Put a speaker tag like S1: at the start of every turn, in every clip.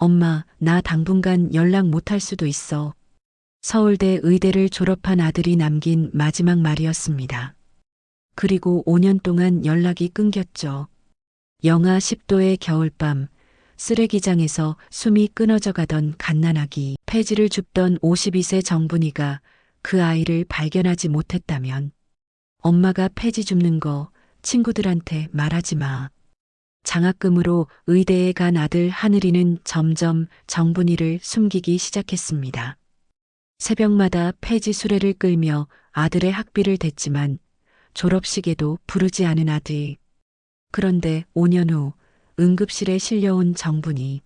S1: 엄마, 나 당분간 연락 못할 수도 있어. 서울대 의대를 졸업한 아들이 남긴 마지막 말이었습니다. 그리고 5년 동안 연락이 끊겼죠. 영하 10도의 겨울밤, 쓰레기장에서 숨이 끊어져 가던 갓난아기, 폐지를 줍던 52세 정분이가 그 아이를 발견하지 못했다면 엄마가 폐지 줍는 거 친구들한테 말하지 마. 장학금으로 의대에 간 아들 하늘이는 점점 정분이를 숨기기 시작했습니다. 새벽마다 폐지 수레를 끌며 아들의 학비를 댔지만 졸업식에도 부르지 않은 아들. 그런데 5년 후 응급실에 실려온 정분이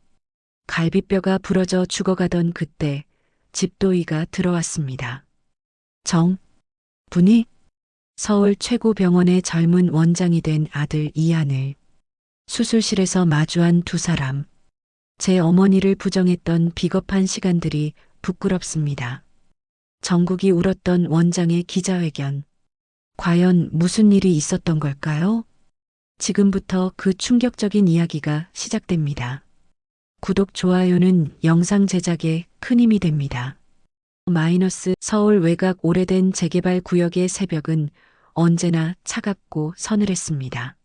S1: 갈비뼈가 부러져 죽어가던 그때 집도이가 들어왔습니다. 정분이 서울 최고 병원의 젊은 원장이 된 아들 이하늘. 수술실에서 마주한 두 사람. 제 어머니를 부정했던 비겁한 시간들이 부끄럽습니다. 전국이 울었던 원장의 기자회견. 과연 무슨 일이 있었던 걸까요? 지금부터 그 충격적인 이야기가 시작됩니다. 구독, 좋아요는 영상 제작에 큰 힘이 됩니다. 서울 외곽 오래된 재개발 구역의 새벽은 언제나 차갑고 서늘했습니다.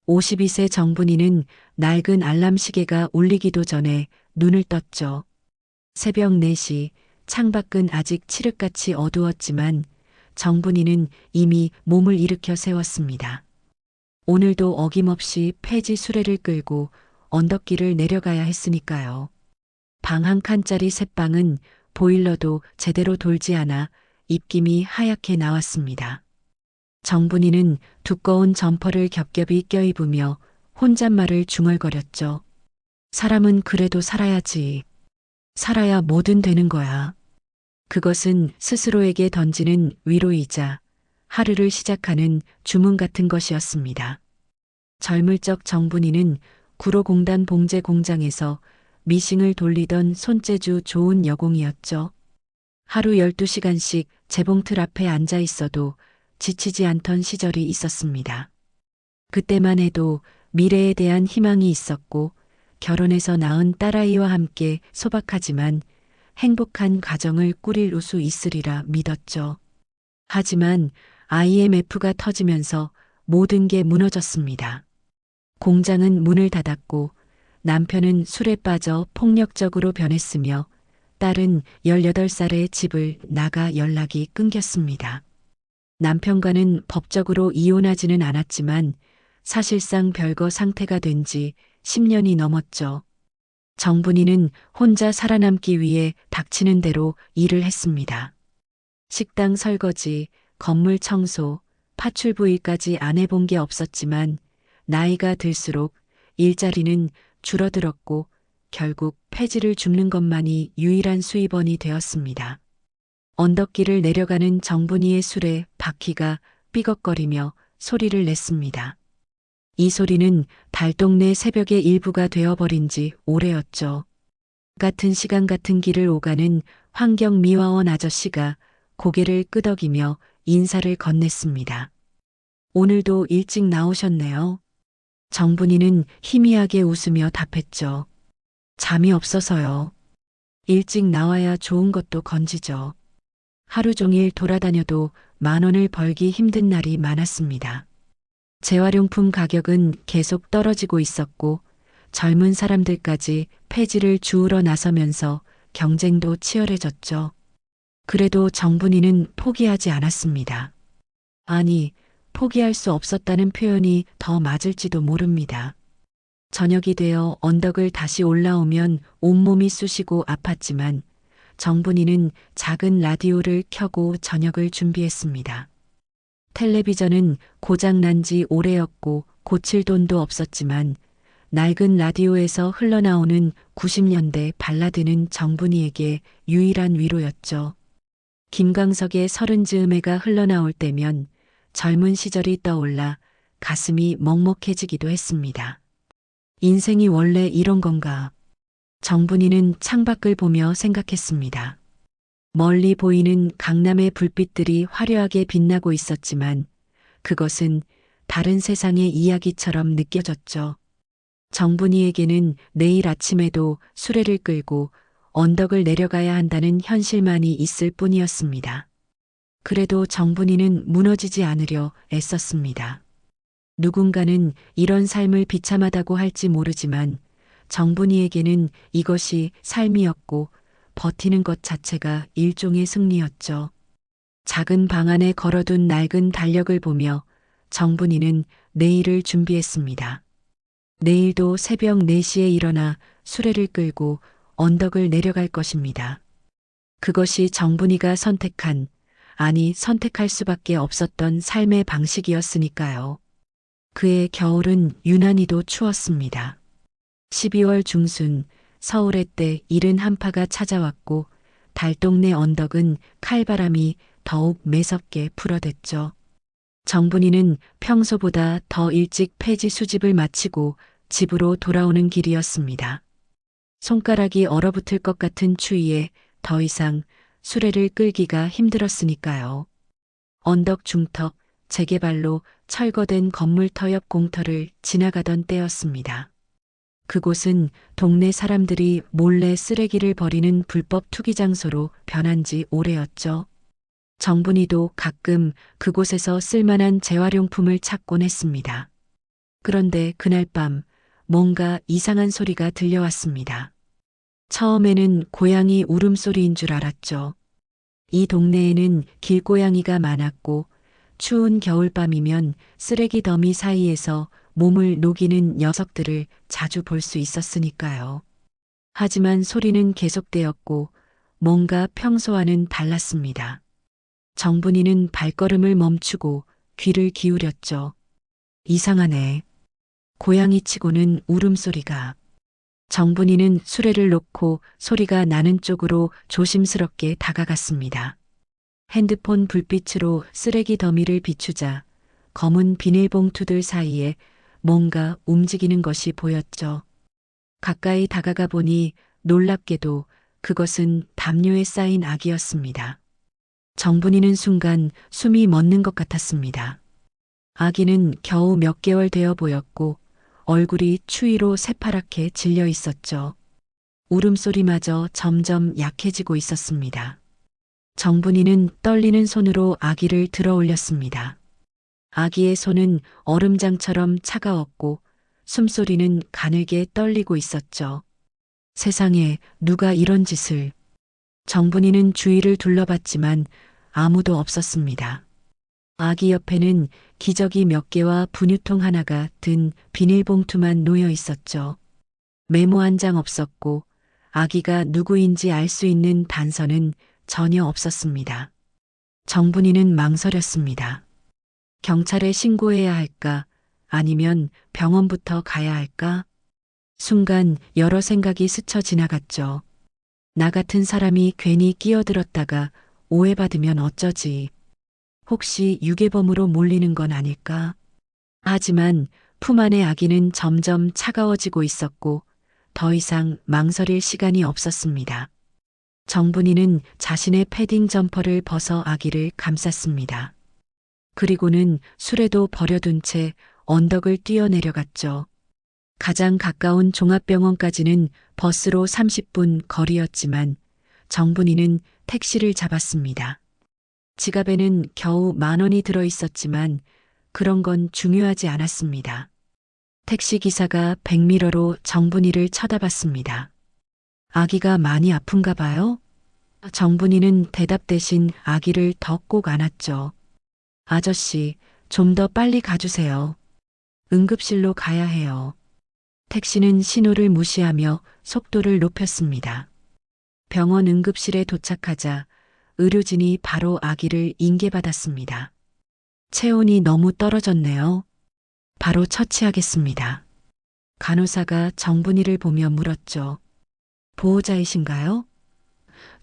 S1: 52세 정분이는 낡은 알람 시계가 울리기도 전에 눈을 떴죠. 새벽 4시, 창밖은 아직 칠흑같이 어두웠지만 정분이는 이미 몸을 일으켜 세웠습니다. 오늘도 어김없이 폐지 수레를 끌고 언덕길을 내려가야 했으니까요. 방 한 칸짜리 새방은 보일러도 제대로 돌지 않아 입김이 하얗게 나왔습니다. 정분이는 두꺼운 점퍼를 겹겹이 껴입으며 혼잣말을 중얼거렸죠. 사람은 그래도 살아야지. 살아야 뭐든 되는 거야. 그것은 스스로에게 던지는 위로이자 하루를 시작하는 주문 같은 것이었습니다. 젊을 적 정분이는 구로공단 봉제 공장에서 미싱을 돌리던 손재주 좋은 여공이었죠. 하루 12시간씩 재봉틀 앞에 앉아 있어도 지치지 않던 시절이 있었습니다. 그때만 해도 미래에 대한 희망이 있었고 결혼해서 낳은 딸아이와 함께 소박하지만 행복한 가정을 꾸릴 수 있으리라 믿었죠. 하지만 IMF가 터지면서 모든 게 무너졌습니다. 공장은 문을 닫았고 남편은 술에 빠져 폭력적으로 변했으며 딸은 18살에 집을 나가 연락이 끊겼습니다. 남편과는 법적으로 이혼하지는 않았지만 사실상 별거 상태가 된 지 10년이 넘었죠. 정분이는 혼자 살아남기 위해 닥치는 대로 일을 했습니다. 식당 설거지, 건물 청소, 파출부 일까지 안 해본 게 없었지만 나이가 들수록 일자리는 줄어들었고 결국 폐지를 줍는 것만이 유일한 수입원이 되었습니다. 언덕길을 내려가는 정분이의 술에 바퀴가 삐걱거리며 소리를 냈습니다. 이 소리는 달동네 새벽의 일부가 되어버린 지 오래였죠. 같은 시간 같은 길을 오가는 환경미화원 아저씨가 고개를 끄덕이며 인사를 건넸습니다. 오늘도 일찍 나오셨네요. 정분이는 희미하게 웃으며 답했죠. 잠이 없어서요. 일찍 나와야 좋은 것도 건지죠. 하루 종일 돌아다녀도 10,000원을 벌기 힘든 날이 많았습니다. 재활용품 가격은 계속 떨어지고 있었고 젊은 사람들까지 폐지를 주우러 나서면서 경쟁도 치열해졌죠. 그래도 정분이는 포기하지 않았습니다. 아니, 포기할 수 없었다는 표현이 더 맞을지도 모릅니다. 저녁이 되어 언덕을 다시 올라오면 온몸이 쑤시고 아팠지만 정분이는 작은 라디오를 켜고 저녁을 준비했습니다. 텔레비전은 고장난 지 오래였고 고칠 돈도 없었지만 낡은 라디오에서 흘러나오는 90년대 발라드는 정분이에게 유일한 위로였죠. 김광석의 서른 즈음에가 흘러나올 때면 젊은 시절이 떠올라 가슴이 먹먹해지기도 했습니다. 인생이 원래 이런 건가? 정분이는 창밖을 보며 생각했습니다. 멀리 보이는 강남의 불빛들이 화려하게 빛나고 있었지만 그것은 다른 세상의 이야기처럼 느껴졌죠. 정분이에게는 내일 아침에도 수레를 끌고 언덕을 내려가야 한다는 현실만이 있을 뿐이었습니다. 그래도 정분이는 무너지지 않으려 애썼습니다. 누군가는 이런 삶을 비참하다고 할지 모르지만 정분이에게는 이것이 삶이었고 버티는 것 자체가 일종의 승리였죠. 작은 방 안에 걸어둔 낡은 달력을 보며 정분이는 내일을 준비했습니다. 내일도 새벽 4시에 일어나 수레를 끌고 언덕을 내려갈 것입니다. 그것이 정분이가 선택한, 아니 선택할 수밖에 없었던 삶의 방식이었으니까요. 그의 겨울은 유난히도 추웠습니다. 12월 중순 서울의 때 이른 한파가 찾아왔고 달동네 언덕은 칼바람이 더욱 매섭게 불어댔죠. 정분이는 평소보다 더 일찍 폐지 수집을 마치고 집으로 돌아오는 길이었습니다. 손가락이 얼어붙을 것 같은 추위에 더 이상 수레를 끌기가 힘들었으니까요. 언덕 중턱, 재개발로 철거된 건물터 옆 공터를 지나가던 때였습니다. 그곳은 동네 사람들이 몰래 쓰레기를 버리는 불법 투기 장소로 변한 지 오래였죠. 정분이도 가끔 그곳에서 쓸만한 재활용품을 찾곤 했습니다. 그런데 그날 밤 뭔가 이상한 소리가 들려왔습니다. 처음에는 고양이 울음소리인 줄 알았죠. 이 동네에는 길고양이가 많았고 추운 겨울밤이면 쓰레기 더미 사이에서 몸을 녹이는 녀석들을 자주 볼 수 있었으니까요. 하지만 소리는 계속되었고 뭔가 평소와는 달랐습니다. 정분이는 발걸음을 멈추고 귀를 기울였죠. 이상하네. 고양이치고는 울음소리가. 정분이는 수레를 놓고 소리가 나는 쪽으로 조심스럽게 다가갔습니다. 핸드폰 불빛으로 쓰레기 더미를 비추자 검은 비닐봉투들 사이에 뭔가 움직이는 것이 보였죠. 가까이 다가가 보니 놀랍게도 그것은 담요에 쌓인 아기였습니다. 정분이는 순간 숨이 멎는 것 같았습니다. 아기는 겨우 몇 개월 되어 보였고 얼굴이 추위로 새파랗게 질려 있었죠. 울음소리마저 점점 약해지고 있었습니다. 정분이는 떨리는 손으로 아기를 들어 올렸습니다. 아기의 손은 얼음장처럼 차가웠고 숨소리는 가늘게 떨리고 있었죠. 세상에 누가 이런 짓을. 정분이는 주위를 둘러봤지만 아무도 없었습니다. 아기 옆에는 기저귀 몇 개와 분유통 하나가 든 비닐봉투만 놓여 있었죠. 메모 한 장 없었고 아기가 누구인지 알 수 있는 단서는 전혀 없었습니다. 정분이는 망설였습니다. 경찰에 신고해야 할까? 아니면 병원부터 가야 할까? 순간 여러 생각이 스쳐 지나갔죠. 나 같은 사람이 괜히 끼어들었다가 오해받으면 어쩌지? 혹시 유괴범으로 몰리는 건 아닐까? 하지만 품 안의 아기는 점점 차가워지고 있었고 더 이상 망설일 시간이 없었습니다. 정분이는 자신의 패딩 점퍼를 벗어 아기를 감쌌습니다. 그리고는 수레도 버려둔 채 언덕을 뛰어내려갔죠. 가장 가까운 종합병원까지는 버스로 30분 거리였지만 정분이는 택시를 잡았습니다. 지갑에는 겨우 10,000원이 들어 있었지만 그런 건 중요하지 않았습니다. 택시 기사가 백미러로 정분이를 쳐다봤습니다. 아기가 많이 아픈가 봐요? 정분이는 대답 대신 아기를 더 꼭 안았죠. 아저씨, 좀 더 빨리 가주세요. 응급실로 가야 해요. 택시는 신호를 무시하며 속도를 높였습니다. 병원 응급실에 도착하자 의료진이 바로 아기를 인계받았습니다. 체온이 너무 떨어졌네요. 바로 처치하겠습니다. 간호사가 정분이를 보며 물었죠. 보호자이신가요?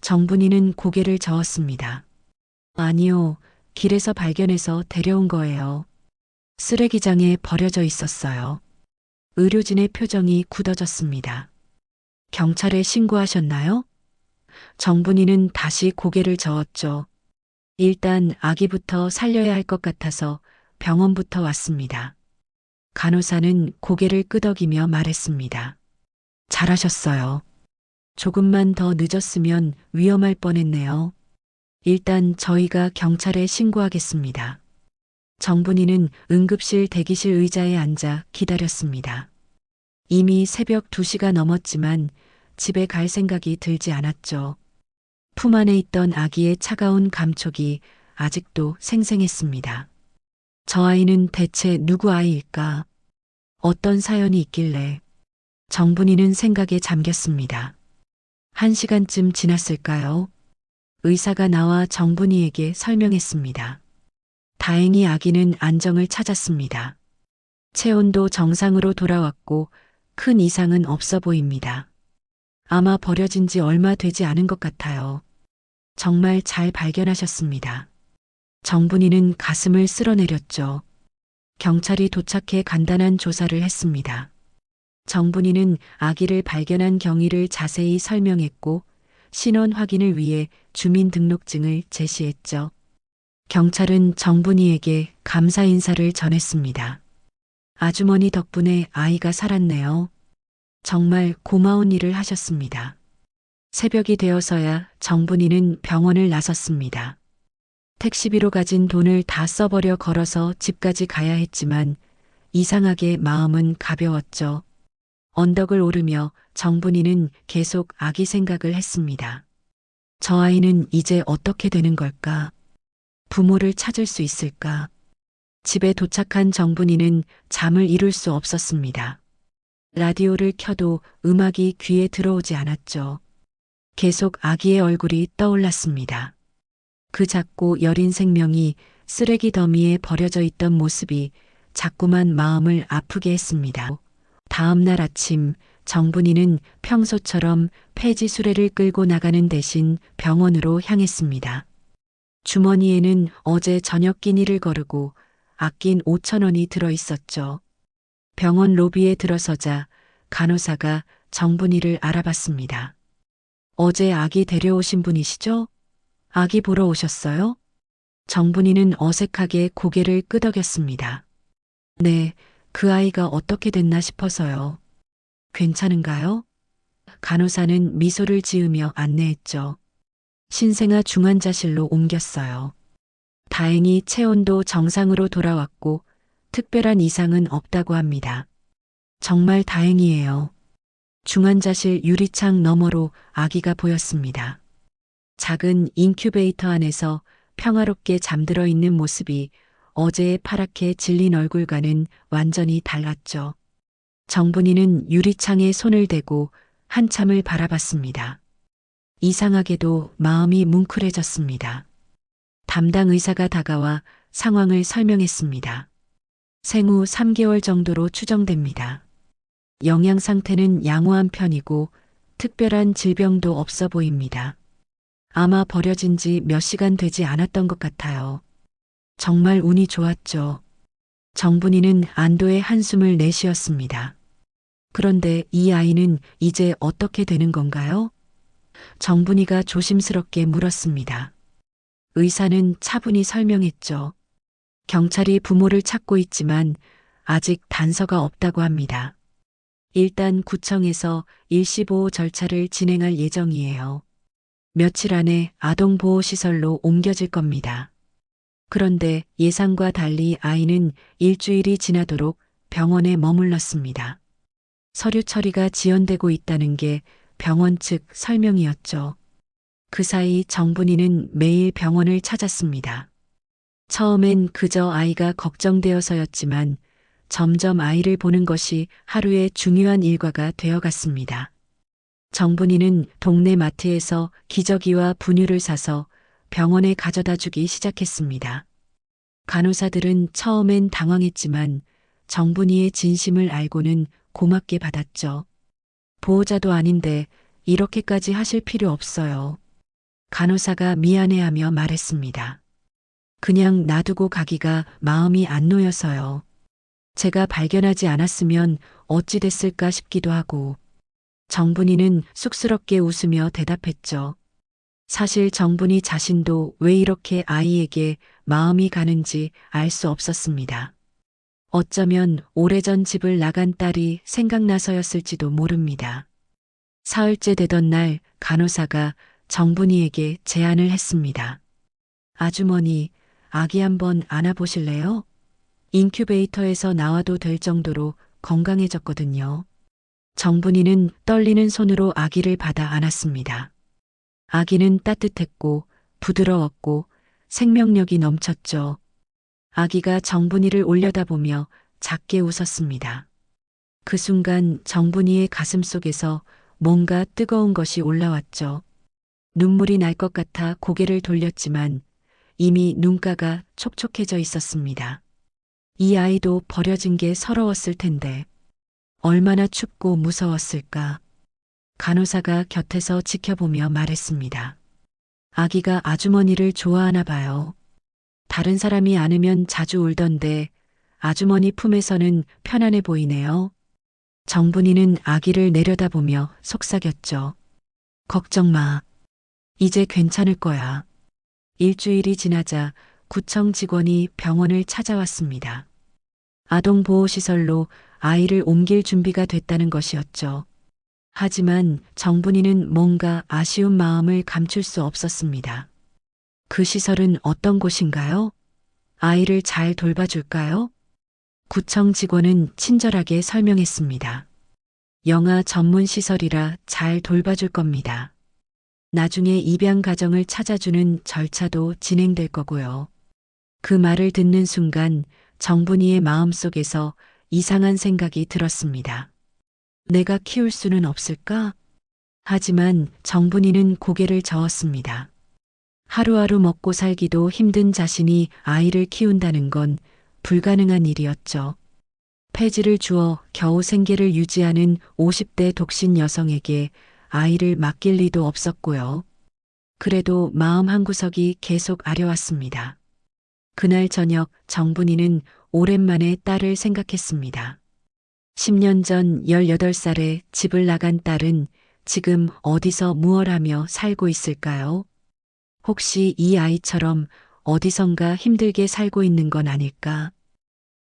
S1: 정분이는 고개를 저었습니다. 아니요, 길에서 발견해서 데려온 거예요. 쓰레기장에 버려져 있었어요. 의료진의 표정이 굳어졌습니다. 경찰에 신고하셨나요? 정분이는 다시 고개를 저었죠. 일단 아기부터 살려야 할 것 같아서 병원부터 왔습니다. 간호사는 고개를 끄덕이며 말했습니다. 잘하셨어요. 조금만 더 늦었으면 위험할 뻔했네요. 일단 저희가 경찰에 신고하겠습니다. 정분이는 응급실 대기실 의자에 앉아 기다렸습니다. 이미 새벽 2시가 넘었지만 집에 갈 생각이 들지 않았죠. 품 안에 있던 아기의 차가운 감촉이 아직도 생생했습니다. 저 아이는 대체 누구 아이일까? 어떤 사연이 있길래? 정분이는 생각에 잠겼습니다. 1시간쯤 지났을까요? 의사가 나와 정분이에게 설명했습니다. 다행히 아기는 안정을 찾았습니다. 체온도 정상으로 돌아왔고 큰 이상은 없어 보입니다. 아마 버려진 지 얼마 되지 않은 것 같아요. 정말 잘 발견하셨습니다. 정분이는 가슴을 쓸어내렸죠. 경찰이 도착해 간단한 조사를 했습니다. 정분이는 아기를 발견한 경위를 자세히 설명했고 신원 확인을 위해 주민등록증을 제시했죠. 경찰은 정분이에게 감사 인사를 전했습니다. 아주머니 덕분에 아이가 살았네요. 정말 고마운 일을 하셨습니다. 새벽이 되어서야 정분이는 병원을 나섰습니다. 택시비로 가진 돈을 다 써버려 걸어서 집까지 가야 했지만 이상하게 마음은 가벼웠죠. 언덕을 오르며 정분이는 계속 아기 생각을 했습니다. 저 아이는 이제 어떻게 되는 걸까? 부모를 찾을 수 있을까? 집에 도착한 정분이는 잠을 이룰 수 없었습니다. 라디오를 켜도 음악이 귀에 들어오지 않았죠. 계속 아기의 얼굴이 떠올랐습니다. 그 작고 여린 생명이 쓰레기 더미에 버려져 있던 모습이 자꾸만 마음을 아프게 했습니다. 다음 날 아침 정분이는 평소처럼 폐지 수레를 끌고 나가는 대신 병원으로 향했습니다. 주머니에는 어제 저녁 끼니를 거르고 아낀 5,000원이 들어 있었죠. 병원 로비에 들어서자 간호사가 정분이를 알아봤습니다. 어제 아기 데려오신 분이시죠? 아기 보러 오셨어요? 정분이는 어색하게 고개를 끄덕였습니다. 네, 그 아이가 어떻게 됐나 싶어서요. 괜찮은가요? 간호사는 미소를 지으며 안내했죠. 신생아 중환자실로 옮겼어요. 다행히 체온도 정상으로 돌아왔고 특별한 이상은 없다고 합니다. 정말 다행이에요. 중환자실 유리창 너머로 아기가 보였습니다. 작은 인큐베이터 안에서 평화롭게 잠들어 있는 모습이 어제의 파랗게 질린 얼굴과는 완전히 달랐죠. 정분이는 유리창에 손을 대고 한참을 바라봤습니다. 이상하게도 마음이 뭉클해졌습니다. 담당 의사가 다가와 상황을 설명했습니다. 생후 3개월 정도로 추정됩니다. 영양 상태는 양호한 편이고 특별한 질병도 없어 보입니다. 아마 버려진 지 몇 시간 되지 않았던 것 같아요. 정말 운이 좋았죠. 정분이는 안도의 한숨을 내쉬었습니다. 그런데 이 아이는 이제 어떻게 되는 건가요? 정분이가 조심스럽게 물었습니다. 의사는 차분히 설명했죠. 경찰이 부모를 찾고 있지만 아직 단서가 없다고 합니다. 일단 구청에서 일시보호 절차를 진행할 예정이에요. 며칠 안에 아동보호시설로 옮겨질 겁니다. 그런데 예상과 달리 아이는 일주일이 지나도록 병원에 머물렀습니다. 서류 처리가 지연되고 있다는 게 병원 측 설명이었죠. 그 사이 정분이는 매일 병원을 찾았습니다. 처음엔 그저 아이가 걱정되어서였지만 점점 아이를 보는 것이 하루의 중요한 일과가 되어갔습니다. 정분이는 동네 마트에서 기저귀와 분유를 사서 병원에 가져다 주기 시작했습니다. 간호사들은 처음엔 당황했지만 정분이의 진심을 알고는 고맙게 받았죠. 보호자도 아닌데 이렇게까지 하실 필요 없어요. 간호사가 미안해하며 말했습니다. 그냥 놔두고 가기가 마음이 안 놓여서요. 제가 발견하지 않았으면 어찌 됐을까 싶기도 하고. 정분이는 쑥스럽게 웃으며 대답했죠. 사실 정분이 자신도 왜 이렇게 아이에게 마음이 가는지 알 수 없었습니다. 어쩌면 오래전 집을 나간 딸이 생각나서였을지도 모릅니다. 사흘째 되던 날 간호사가 정분이에게 제안을 했습니다. 아주머니, 아기 한번 안아보실래요? 인큐베이터에서 나와도 될 정도로 건강해졌거든요. 정분이는 떨리는 손으로 아기를 받아 안았습니다. 아기는 따뜻했고 부드러웠고 생명력이 넘쳤죠. 아기가 정분이를 올려다보며 작게 웃었습니다. 그 순간 정분이의 가슴 속에서 뭔가 뜨거운 것이 올라왔죠. 눈물이 날 것 같아 고개를 돌렸지만 이미 눈가가 촉촉해져 있었습니다. 이 아이도 버려진 게 서러웠을 텐데 얼마나 춥고 무서웠을까. 간호사가 곁에서 지켜보며 말했습니다. 아기가 아주머니를 좋아하나 봐요. 다른 사람이 안으면 자주 울던데 아주머니 품에서는 편안해 보이네요. 정분이는 아기를 내려다보며 속삭였죠. 걱정 마. 이제 괜찮을 거야. 일주일이 지나자 구청 직원이 병원을 찾아왔습니다. 아동보호시설로 아이를 옮길 준비가 됐다는 것이었죠. 하지만 정분이는 뭔가 아쉬운 마음을 감출 수 없었습니다. 그 시설은 어떤 곳인가요? 아이를 잘 돌봐줄까요? 구청 직원은 친절하게 설명했습니다. 영아 전문 시설이라 잘 돌봐줄 겁니다. 나중에 입양 가정을 찾아주는 절차도 진행될 거고요. 그 말을 듣는 순간 정분이의 마음속에서 이상한 생각이 들었습니다. 내가 키울 수는 없을까? 하지만 정분이는 고개를 저었습니다. 하루하루 먹고 살기도 힘든 자신이 아이를 키운다는 건 불가능한 일이었죠. 폐지를 주어 겨우 생계를 유지하는 50대 독신 여성에게 아이를 맡길 리도 없었고요. 그래도 마음 한구석이 계속 아려왔습니다. 그날 저녁 정분이는 오랜만에 딸을 생각했습니다. 10년 전 18살에 집을 나간 딸은 지금 어디서 무얼 하며 살고 있을까요? 혹시 이 아이처럼 어디선가 힘들게 살고 있는 건 아닐까?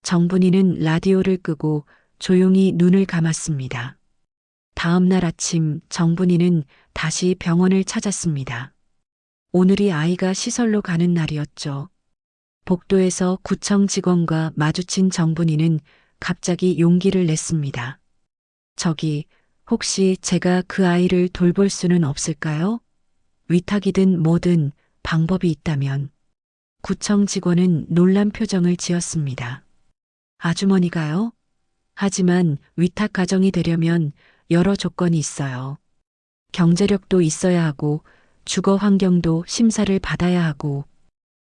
S1: 정분이는 라디오를 끄고 조용히 눈을 감았습니다. 다음 날 아침 정분이는 다시 병원을 찾았습니다. 오늘이 아이가 시설로 가는 날이었죠. 복도에서 구청 직원과 마주친 정분이는 갑자기 용기를 냈습니다. 저기, 혹시 제가 그 아이를 돌볼 수는 없을까요? 위탁이든 뭐든 방법이 있다면. 구청 직원은 놀란 표정을 지었습니다. 아주머니가요? 하지만 위탁 가정이 되려면 여러 조건이 있어요. 경제력도 있어야 하고 주거 환경도 심사를 받아야 하고.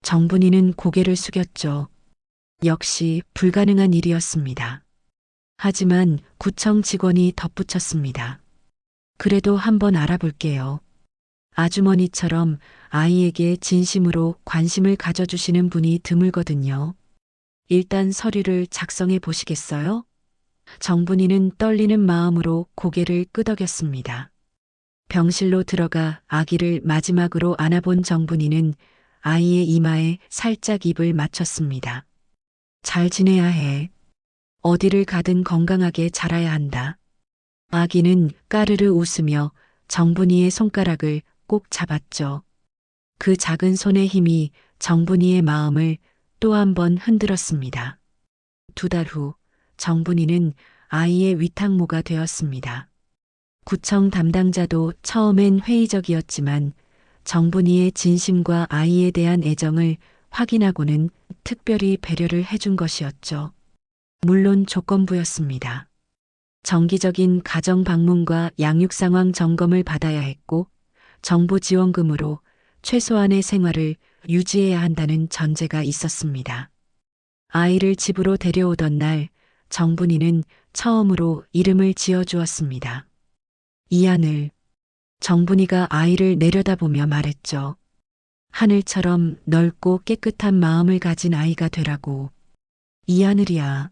S1: 정분이는 고개를 숙였죠. 역시 불가능한 일이었습니다. 하지만 구청 직원이 덧붙였습니다. 그래도 한번 알아볼게요. 아주머니처럼 아이에게 진심으로 관심을 가져주시는 분이 드물거든요. 일단 서류를 작성해 보시겠어요? 정분이는 떨리는 마음으로 고개를 끄덕였습니다. 병실로 들어가 아기를 마지막으로 안아본 정분이는 아이의 이마에 살짝 입을 맞췄습니다. 잘 지내야 해. 어디를 가든 건강하게 자라야 한다. 아기는 까르르 웃으며 정분이의 손가락을 꼭 잡았죠. 그 작은 손의 힘이 정분이의 마음을 또 한 번 흔들었습니다. 2달 후 정분이는 아이의 위탁모가 되었습니다. 구청 담당자도 처음엔 회의적이었지만 정분이의 진심과 아이에 대한 애정을 확인하고는 특별히 배려를 해준 것이었죠. 물론 조건부였습니다. 정기적인 가정 방문과 양육 상황 점검을 받아야 했고 정부 지원금으로 최소한의 생활을 유지해야 한다는 전제가 있었습니다. 아이를 집으로 데려오던 날 정분이는 처음으로 이름을 지어주었습니다. 이하늘. 정분이가 아이를 내려다보며 말했죠. 하늘처럼 넓고 깨끗한 마음을 가진 아이가 되라고. 이하늘이야.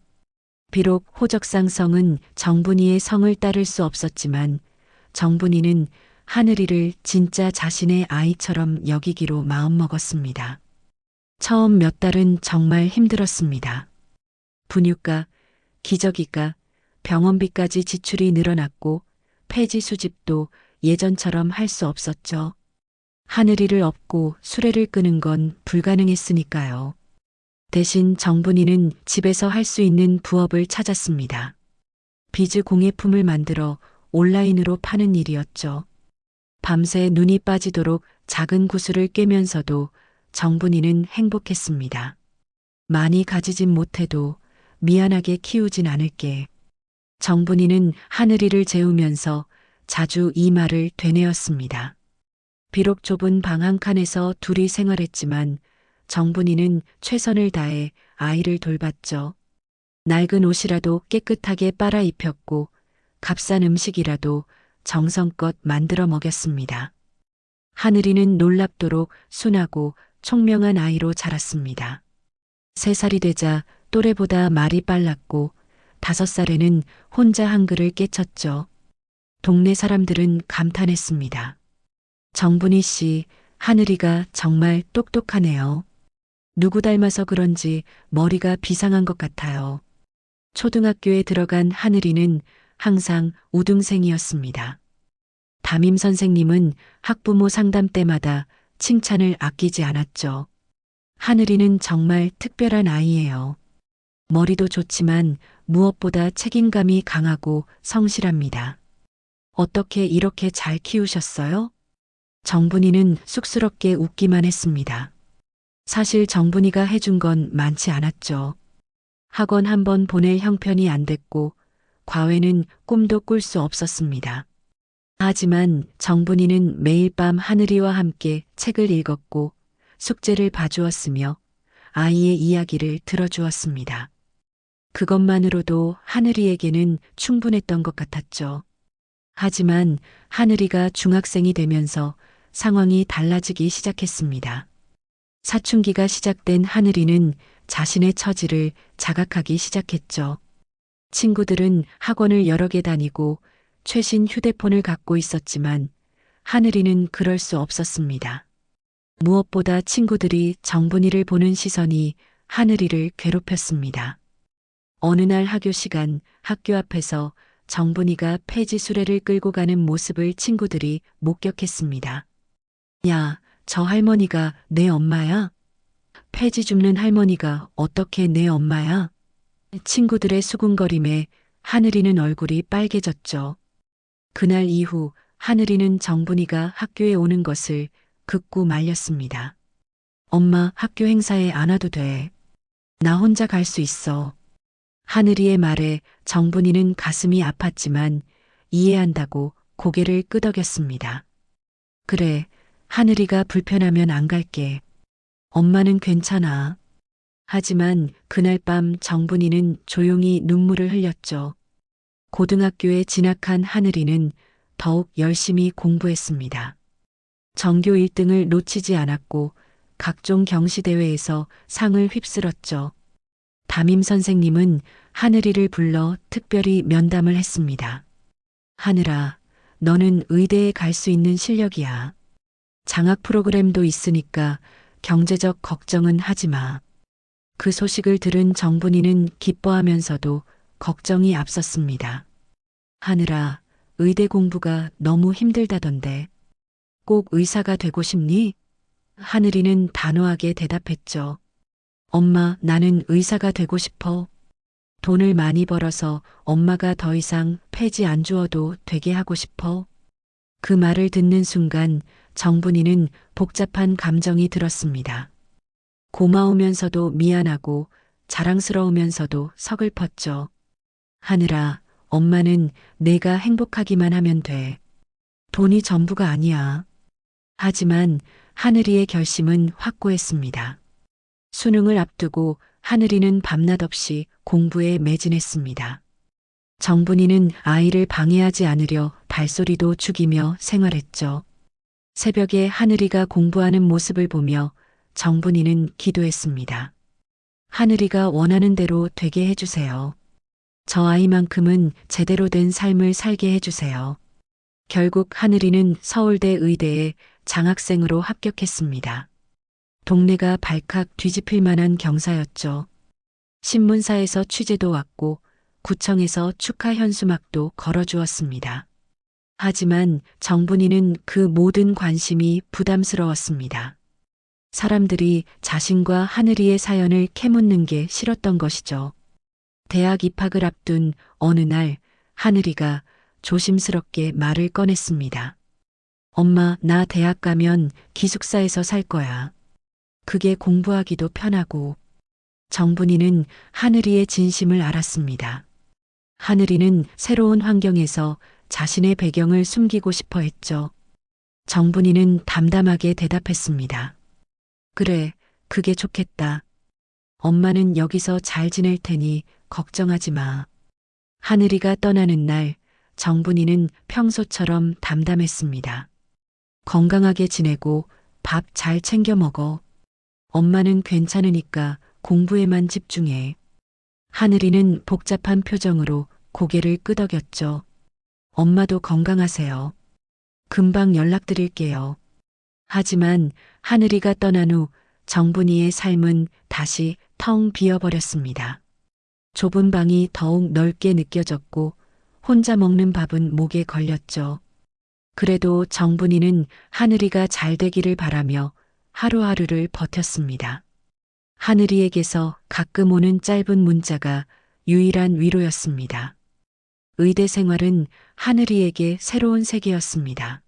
S1: 비록 호적상 성은 정분이의 성을 따를 수 없었지만 정분이는 하늘이를 진짜 자신의 아이처럼 여기기로 마음먹었습니다. 처음 몇 달은 정말 힘들었습니다. 분유가, 기저귀가, 병원비까지 지출이 늘어났고 폐지 수집도 예전처럼 할 수 없었죠. 하늘이를 업고 수레를 끄는 건 불가능했으니까요. 대신 정분이는 집에서 할 수 있는 부업을 찾았습니다. 비즈 공예품을 만들어 온라인으로 파는 일이었죠. 밤새 눈이 빠지도록 작은 구슬을 꿰면서도 정분이는 행복했습니다. 많이 가지진 못해도 미안하게 키우진 않을게. 정분이는 하늘이를 재우면서 자주 이 말을 되뇌었습니다. 비록 좁은 방 한 칸에서 둘이 생활했지만 정분이는 최선을 다해 아이를 돌봤죠. 낡은 옷이라도 깨끗하게 빨아 입혔고 값싼 음식이라도 정성껏 만들어 먹였습니다. 하늘이는 놀랍도록 순하고 총명한 아이로 자랐습니다. 3살이 되자 또래보다 말이 빨랐고 5살에는 혼자 한글을 깨쳤죠. 동네 사람들은 감탄했습니다. 정분이 씨, 하늘이가 정말 똑똑하네요. 누구 닮아서 그런지 머리가 비상한 것 같아요. 초등학교에 들어간 하늘이는 항상 우등생이었습니다. 담임 선생님은 학부모 상담 때마다 칭찬을 아끼지 않았죠. 하늘이는 정말 특별한 아이예요. 머리도 좋지만 무엇보다 책임감이 강하고 성실합니다. 어떻게 이렇게 잘 키우셨어요? 정분이는 쑥스럽게 웃기만 했습니다. 사실 정분이가 해준 건 많지 않았죠. 학원 한 번 보낼 형편이 안 됐고 과외는 꿈도 꿀 수 없었습니다. 하지만 정분이는 매일 밤 하늘이와 함께 책을 읽었고 숙제를 봐주었으며 아이의 이야기를 들어주었습니다. 그것만으로도 하늘이에게는 충분했던 것 같았죠. 하지만 하늘이가 중학생이 되면서 상황이 달라지기 시작했습니다. 사춘기가 시작된 하늘이는 자신의 처지를 자각하기 시작했죠. 친구들은 학원을 여러 개 다니고 최신 휴대폰을 갖고 있었지만 하늘이는 그럴 수 없었습니다. 무엇보다 친구들이 정분이를 보는 시선이 하늘이를 괴롭혔습니다. 어느 날 학교 시간 학교 앞에서 정분이가 폐지 수레를 끌고 가는 모습을 친구들이 목격했습니다. 야, 저 할머니가 내 엄마야? 폐지 줍는 할머니가 어떻게 내 엄마야? 친구들의 수군거림에 하늘이는 얼굴이 빨개졌죠. 그날 이후 하늘이는 정분이가 학교에 오는 것을 극구 말렸습니다. 엄마, 학교 행사에 안 와도 돼. 나 혼자 갈 수 있어. 하늘이의 말에 정분이는 가슴이 아팠지만 이해한다고 고개를 끄덕였습니다. 그래, 하늘이가 불편하면 안 갈게. 엄마는 괜찮아. 하지만 그날 밤 정분이는 조용히 눈물을 흘렸죠. 고등학교에 진학한 하늘이는 더욱 열심히 공부했습니다. 전교 1등을 놓치지 않았고 각종 경시대회에서 상을 휩쓸었죠. 담임 선생님은 하늘이를 불러 특별히 면담을 했습니다. 하늘아, 너는 의대에 갈 수 있는 실력이야. 장학 프로그램도 있으니까 경제적 걱정은 하지 마. 그 소식을 들은 정분이는 기뻐하면서도 걱정이 앞섰습니다. 하늘아, 의대 공부가 너무 힘들다던데. 꼭 의사가 되고 싶니? 하늘이는 단호하게 대답했죠. 엄마, 나는 의사가 되고 싶어. 돈을 많이 벌어서 엄마가 더 이상 폐지 안 주어도 되게 하고 싶어. 그 말을 듣는 순간 정분이는 복잡한 감정이 들었습니다. 고마우면서도 미안하고 자랑스러우면서도 서글펐죠. 하늘아, 엄마는 내가 행복하기만 하면 돼. 돈이 전부가 아니야. 하지만 하늘이의 결심은 확고했습니다. 수능을 앞두고 하늘이는 밤낮 없이 공부에 매진했습니다. 정분이는 아이를 방해하지 않으려 발소리도 죽이며 생활했죠. 새벽에 하늘이가 공부하는 모습을 보며 정분이는 기도했습니다. 하늘이가 원하는 대로 되게 해주세요. 저 아이만큼은 제대로 된 삶을 살게 해주세요. 결국 하늘이는 서울대 의대에 장학생으로 합격했습니다. 동네가 발칵 뒤집힐 만한 경사였죠. 신문사에서 취재도 왔고 구청에서 축하 현수막도 걸어주었습니다. 하지만 정분이는 그 모든 관심이 부담스러웠습니다. 사람들이 자신과 하늘이의 사연을 캐묻는 게 싫었던 것이죠. 대학 입학을 앞둔 어느 날 하늘이가 조심스럽게 말을 꺼냈습니다. 엄마, 나 대학 가면 기숙사에서 살 거야. 그게 공부하기도 편하고. 정분이는 하늘이의 진심을 알았습니다. 하늘이는 새로운 환경에서 자신의 배경을 숨기고 싶어 했죠. 정분이는 담담하게 대답했습니다. 그래, 그게 좋겠다. 엄마는 여기서 잘 지낼 테니 걱정하지 마. 하늘이가 떠나는 날 정분이는 평소처럼 담담했습니다. 건강하게 지내고 밥 잘 챙겨 먹어. 엄마는 괜찮으니까 공부에만 집중해. 하늘이는 복잡한 표정으로 고개를 끄덕였죠. 엄마도 건강하세요. 금방 연락드릴게요. 하지만 하늘이가 떠난 후 정분이의 삶은 다시 텅 비어버렸습니다. 좁은 방이 더욱 넓게 느껴졌고 혼자 먹는 밥은 목에 걸렸죠. 그래도 정분이는 하늘이가 잘 되기를 바라며 하루하루를 버텼습니다. 하늘이에게서 가끔 오는 짧은 문자가 유일한 위로였습니다. 의대 생활은 하늘이에게 새로운 세계였습니다.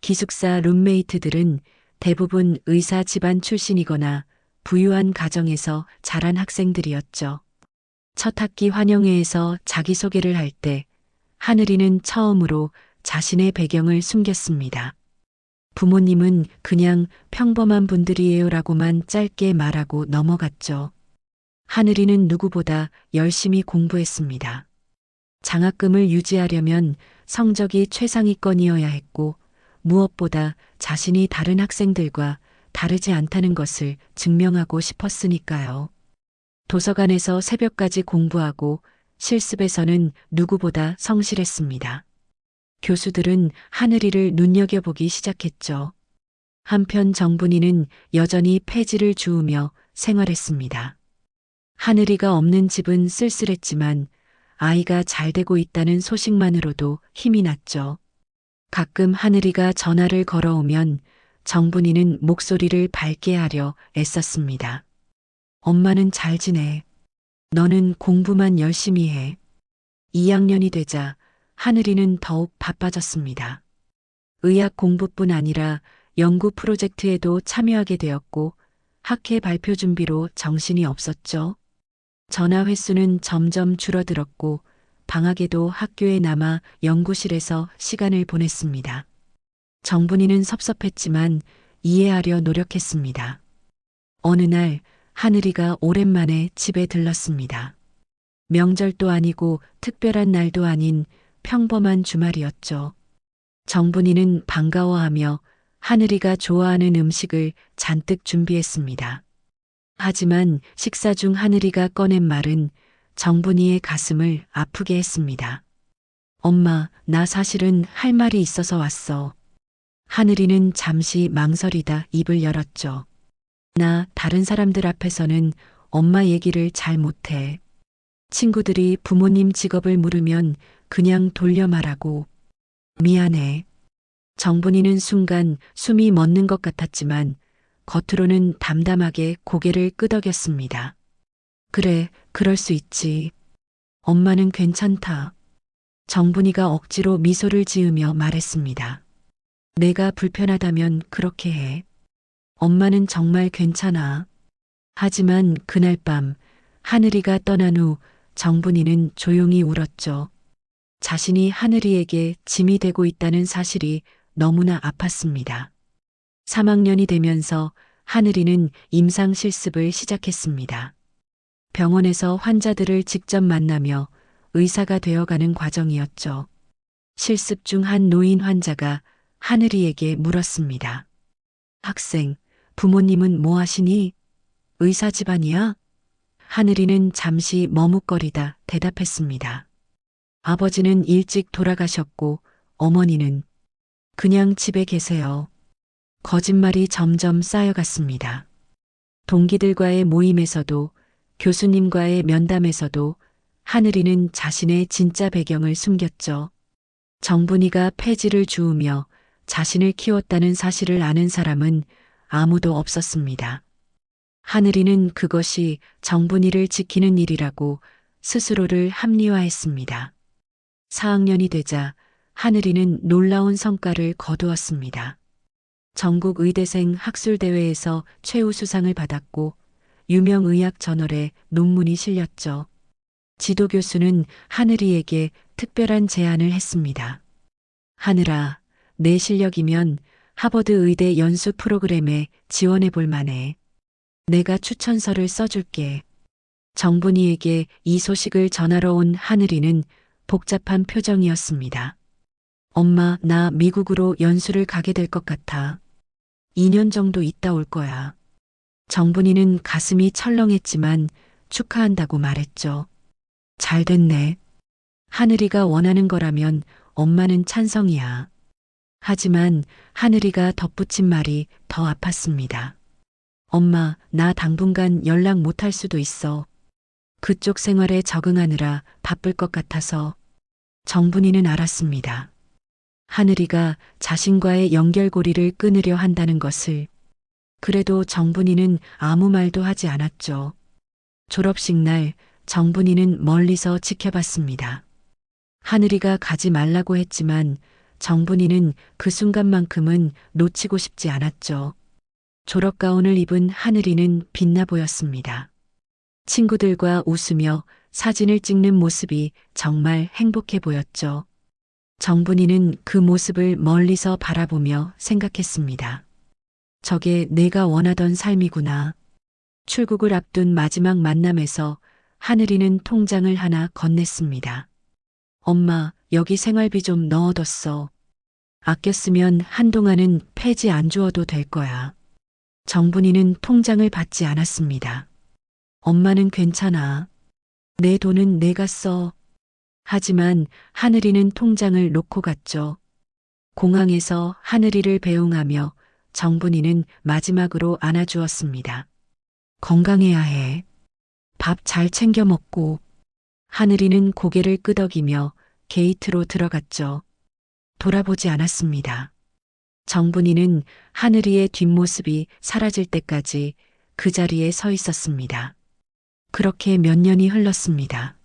S1: 기숙사 룸메이트들은 대부분 의사 집안 출신이거나 부유한 가정에서 자란 학생들이었죠. 첫 학기 환영회에서 자기소개를 할 때 하늘이는 처음으로 자신의 배경을 숨겼습니다. 부모님은 그냥 평범한 분들이에요라고만 짧게 말하고 넘어갔죠. 하늘이는 누구보다 열심히 공부했습니다. 장학금을 유지하려면 성적이 최상위권이어야 했고 무엇보다 자신이 다른 학생들과 다르지 않다는 것을 증명하고 싶었으니까요. 도서관에서 새벽까지 공부하고 실습에서는 누구보다 성실했습니다. 교수들은 하늘이를 눈여겨보기 시작했죠. 한편 정분이는 여전히 폐지를 주우며 생활했습니다. 하늘이가 없는 집은 쓸쓸했지만 아이가 잘 되고 있다는 소식만으로도 힘이 났죠. 가끔 하늘이가 전화를 걸어오면 정분이는 목소리를 밝게 하려 애썼습니다. 엄마는 잘 지내. 너는 공부만 열심히 해. 2학년이 되자 하늘이는 더욱 바빠졌습니다. 의학 공부뿐 아니라 연구 프로젝트에도 참여하게 되었고 학회 발표 준비로 정신이 없었죠. 전화 횟수는 점점 줄어들었고 방학에도 학교에 남아 연구실에서 시간을 보냈습니다. 정분이는 섭섭했지만 이해하려 노력했습니다. 어느 날 하늘이가 오랜만에 집에 들렀습니다. 명절도 아니고 특별한 날도 아닌 평범한 주말이었죠. 정분이는 반가워하며 하늘이가 좋아하는 음식을 잔뜩 준비했습니다. 하지만 식사 중 하늘이가 꺼낸 말은 정분이의 가슴을 아프게 했습니다. 엄마, 나 사실은 할 말이 있어서 왔어. 하늘이는 잠시 망설이다 입을 열었죠. 나 다른 사람들 앞에서는 엄마 얘기를 잘 못해. 친구들이 부모님 직업을 물으면 그냥 돌려 말하고. 미안해. 정분이는 순간 숨이 멎는 것 같았지만 겉으로는 담담하게 고개를 끄덕였습니다. 그래, 그럴 수 있지. 엄마는 괜찮다. 정분이가 억지로 미소를 지으며 말했습니다. 내가 불편하다면 그렇게 해. 엄마는 정말 괜찮아. 하지만 그날 밤 하늘이가 떠난 후 정분이는 조용히 울었죠. 자신이 하늘이에게 짐이 되고 있다는 사실이 너무나 아팠습니다. 3학년이 되면서 하늘이는 임상 실습을 시작했습니다. 병원에서 환자들을 직접 만나며 의사가 되어가는 과정이었죠. 실습 중 한 노인 환자가 하늘이에게 물었습니다. 학생, 부모님은 뭐 하시니? 의사 집안이야? 하늘이는 잠시 머뭇거리다 대답했습니다. 아버지는 일찍 돌아가셨고 어머니는 그냥 집에 계세요. 거짓말이 점점 쌓여갔습니다. 동기들과의 모임에서도 교수님과의 면담에서도 하늘이는 자신의 진짜 배경을 숨겼죠. 정분이가 폐지를 주우며 자신을 키웠다는 사실을 아는 사람은 아무도 없었습니다. 하늘이는 그것이 정분이를 지키는 일이라고 스스로를 합리화했습니다. 4학년이 되자 하늘이는 놀라운 성과를 거두었습니다. 전국 의대생 학술대회에서 최우수상을 받았고 유명 의학 저널에 논문이 실렸죠. 지도교수는 하늘이에게 특별한 제안을 했습니다. 하늘아, 내 실력이면 하버드 의대 연수 프로그램에 지원해 볼 만해. 내가 추천서를 써줄게. 정분이에게 이 소식을 전하러 온 하늘이는 복잡한 표정이었습니다. 엄마, 나 미국으로 연수를 가게 될 것 같아. 2년 정도 있다 올 거야. 정분이는 가슴이 철렁했지만 축하한다고 말했죠. 잘 됐네. 하늘이가 원하는 거라면 엄마는 찬성이야. 하지만 하늘이가 덧붙인 말이 더 아팠습니다. 엄마, 나 당분간 연락 못 할 수도 있어. 그쪽 생활에 적응하느라 바쁠 것 같아서. 정분이는 알았습니다. 하늘이가 자신과의 연결고리를 끊으려 한다는 것을. 그래도 정분이는 아무 말도 하지 않았죠. 졸업식 날 정분이는 멀리서 지켜봤습니다. 하늘이가 가지 말라고 했지만 정분이는 그 순간만큼은 놓치고 싶지 않았죠. 졸업가운을 입은 하늘이는 빛나 보였습니다. 친구들과 웃으며 사진을 찍는 모습이 정말 행복해 보였죠. 정분이는 그 모습을 멀리서 바라보며 생각했습니다. 저게 내가 원하던 삶이구나. 출국을 앞둔 마지막 만남에서 하늘이는 통장을 하나 건넸습니다. 엄마, 여기 생활비 좀 넣어뒀어. 아껴 쓰면 한동안은 폐지 안 주어도 될 거야. 정분이는 통장을 받지 않았습니다. 엄마는 괜찮아. 내 돈은 내가 써. 하지만 하늘이는 통장을 놓고 갔죠. 공항에서 하늘이를 배웅하며 정분이는 마지막으로 안아주었습니다. 건강해야 해. 밥 잘 챙겨 먹고. 하늘이는 고개를 끄덕이며 게이트로 들어갔죠. 돌아보지 않았습니다. 정분이는 하늘이의 뒷모습이 사라질 때까지 그 자리에 서 있었습니다. 그렇게 몇 년이 흘렀습니다.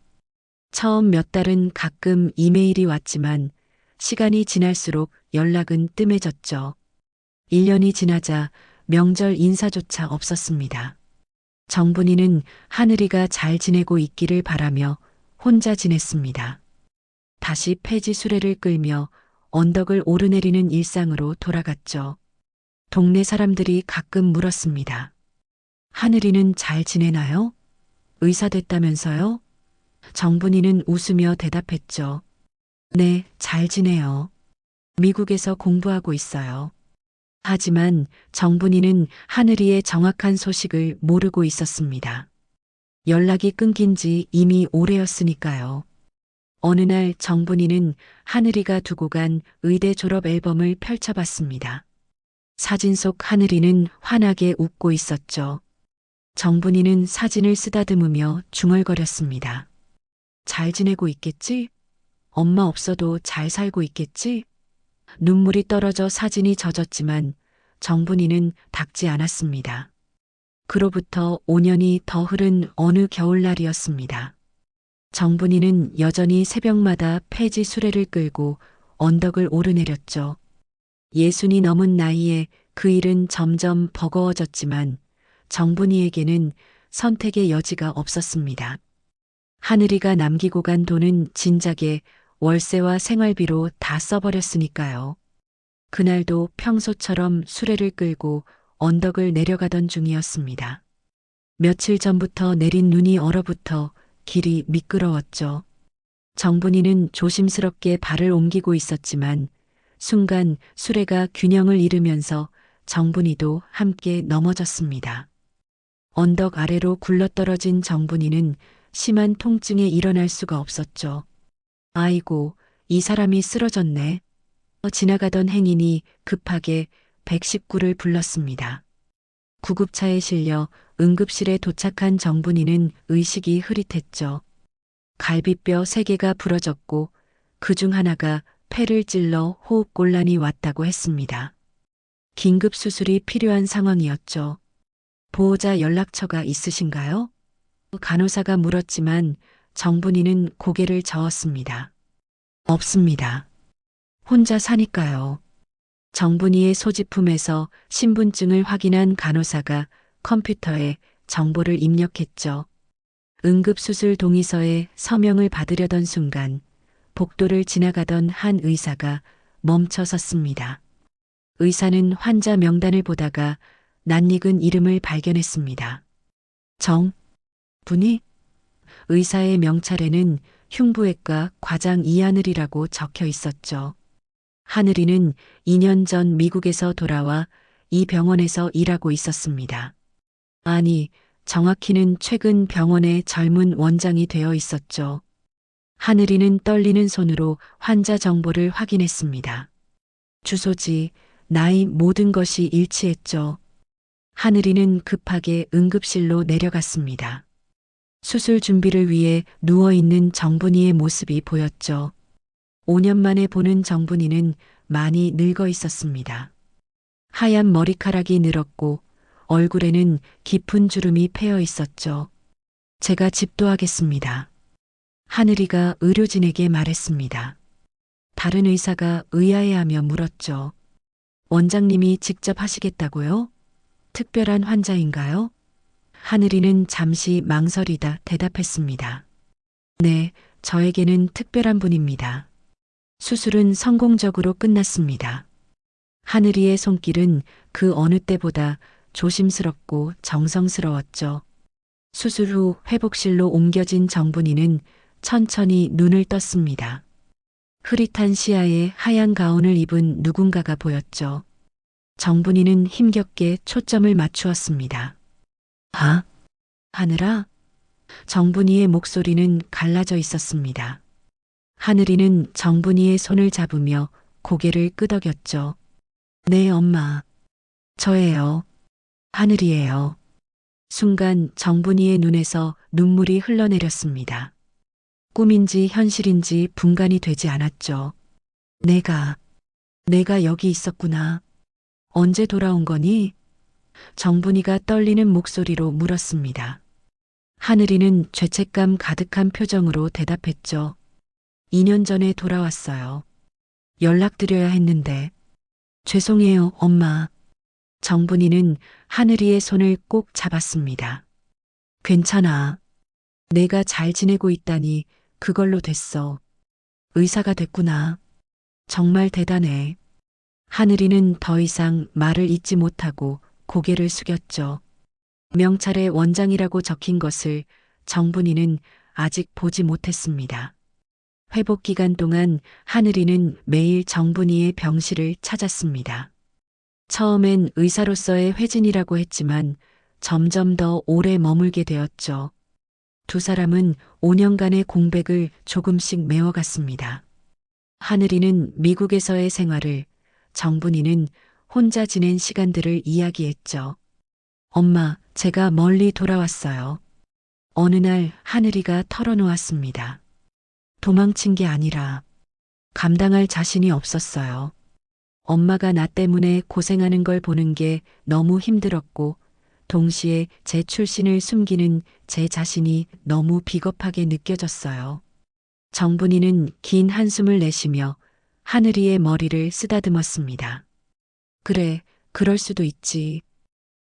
S1: 처음 몇 달은 가끔 이메일이 왔지만 시간이 지날수록 연락은 뜸해졌죠. 1년이 지나자 명절 인사조차 없었습니다. 정분이는 하늘이가 잘 지내고 있기를 바라며 혼자 지냈습니다. 다시 폐지 수레를 끌며 언덕을 오르내리는 일상으로 돌아갔죠. 동네 사람들이 가끔 물었습니다. 하늘이는 잘 지내나요? 의사 됐다면서요? 정분이는 웃으며 대답했죠. 네, 잘 지내요. 미국에서 공부하고 있어요. 하지만 정분이는 하늘이의 정확한 소식을 모르고 있었습니다. 연락이 끊긴 지 이미 오래였으니까요. 어느 날 정분이는 하늘이가 두고 간 의대 졸업 앨범을 펼쳐봤습니다. 사진 속 하늘이는 환하게 웃고 있었죠. 정분이는 사진을 쓰다듬으며 중얼거렸습니다. 잘 지내고 있겠지? 엄마 없어도 잘 살고 있겠지? 눈물이 떨어져 사진이 젖었지만 정분이는 닦지 않았습니다. 그로부터 5년이 더 흐른 어느 겨울날이었습니다. 정분이는 여전히 새벽마다 폐지 수레를 끌고 언덕을 오르내렸죠. 60이 넘은 나이에 그 일은 점점 버거워졌지만 정분이에게는 선택의 여지가 없었습니다. 하늘이가 남기고 간 돈은 진작에 월세와 생활비로 다 써버렸으니까요. 그날도 평소처럼 수레를 끌고 언덕을 내려가던 중이었습니다. 며칠 전부터 내린 눈이 얼어붙어 길이 미끄러웠죠. 정분이는 조심스럽게 발을 옮기고 있었지만 순간 수레가 균형을 잃으면서 정분이도 함께 넘어졌습니다. 언덕 아래로 굴러떨어진 정분이는 심한 통증에 일어날 수가 없었죠. 아이고, 이 사람이 쓰러졌네. 지나가던 행인이 급하게 119를 불렀습니다. 구급차에 실려 응급실에 도착한 정분이는 의식이 흐릿했죠. 갈비뼈 3개가 부러졌고 그중 하나가 폐를 찔러 호흡곤란이 왔다고 했습니다. 긴급 수술이 필요한 상황이었죠. 보호자 연락처가 있으신가요? 간호사가 물었지만 정분이는 고개를 저었습니다. 없습니다. 혼자 사니까요. 정분이의 소지품에서 신분증을 확인한 간호사가 컴퓨터에 정보를 입력했죠. 응급수술 동의서에 서명을 받으려던 순간 복도를 지나가던 한 의사가 멈춰 섰습니다. 의사는 환자 명단을 보다가 낯익은 이름을 발견했습니다. 정분이? 의사의 명찰에는 흉부외과 과장 이하늘이라고 적혀 있었죠. 하늘이는 2년 전 미국에서 돌아와 이 병원에서 일하고 있었습니다. 아니, 정확히는 최근 병원의 젊은 원장이 되어 있었죠. 하늘이는 떨리는 손으로 환자 정보를 확인했습니다. 주소지, 나이 모든 것이 일치했죠. 하늘이는 급하게 응급실로 내려갔습니다. 수술 준비를 위해 누워있는 정분이의 모습이 보였죠. 5년 만에 보는 정분이는 많이 늙어 있었습니다. 하얀 머리카락이 늘었고 얼굴에는 깊은 주름이 패여 있었죠. 제가 집도하겠습니다. 하늘이가 의료진에게 말했습니다. 다른 의사가 의아해하며 물었죠. 원장님이 직접 하시겠다고요? 특별한 환자인가요? 하늘이는 잠시 망설이다 대답했습니다. 네, 저에게는 특별한 분입니다. 수술은 성공적으로 끝났습니다. 하늘이의 손길은 그 어느 때보다 조심스럽고 정성스러웠죠. 수술 후 회복실로 옮겨진 정분이는 천천히 눈을 떴습니다. 흐릿한 시야에 하얀 가운을 입은 누군가가 보였죠. 정분이는 힘겹게 초점을 맞추었습니다. 아, 하늘아? 정분이의 목소리는 갈라져 있었습니다. 하늘이는 정분이의 손을 잡으며 고개를 끄덕였죠. 네, 엄마. 저예요. 하늘이에요. 순간 정분이의 눈에서 눈물이 흘러내렸습니다. 꿈인지 현실인지 분간이 되지 않았죠. 내가 여기 있었구나. 언제 돌아온 거니? 정분이가 떨리는 목소리로 물었습니다. 하늘이는 죄책감 가득한 표정으로 대답했죠. 2년 전에 돌아왔어요. 연락드려야 했는데. 죄송해요, 엄마. 정분이는 하늘이의 손을 꼭 잡았습니다. 괜찮아. 내가 잘 지내고 있다니 그걸로 됐어. 의사가 됐구나. 정말 대단해. 하늘이는 더 이상 말을 잇지 못하고 고개를 숙였죠. 명찰에 원장이라고 적힌 것을 정분이는 아직 보지 못했습니다. 회복 기간 동안 하늘이는 매일 정분이의 병실을 찾았습니다. 처음엔 의사로서의 회진이라고 했지만 점점 더 오래 머물게 되었죠. 두 사람은 5년간의 공백을 조금씩 메워갔습니다. 하늘이는 미국에서의 생활을, 정분이는 혼자 지낸 시간들을 이야기했죠. 엄마, 제가 멀리 돌아왔어요. 어느 날 하늘이가 털어놓았습니다. 도망친 게 아니라 감당할 자신이 없었어요. 엄마가 나 때문에 고생하는 걸 보는 게 너무 힘들었고 동시에 제 출신을 숨기는 제 자신이 너무 비겁하게 느껴졌어요. 정분이는 긴 한숨을 내쉬며 하늘이의 머리를 쓰다듬었습니다. 그래, 그럴 수도 있지.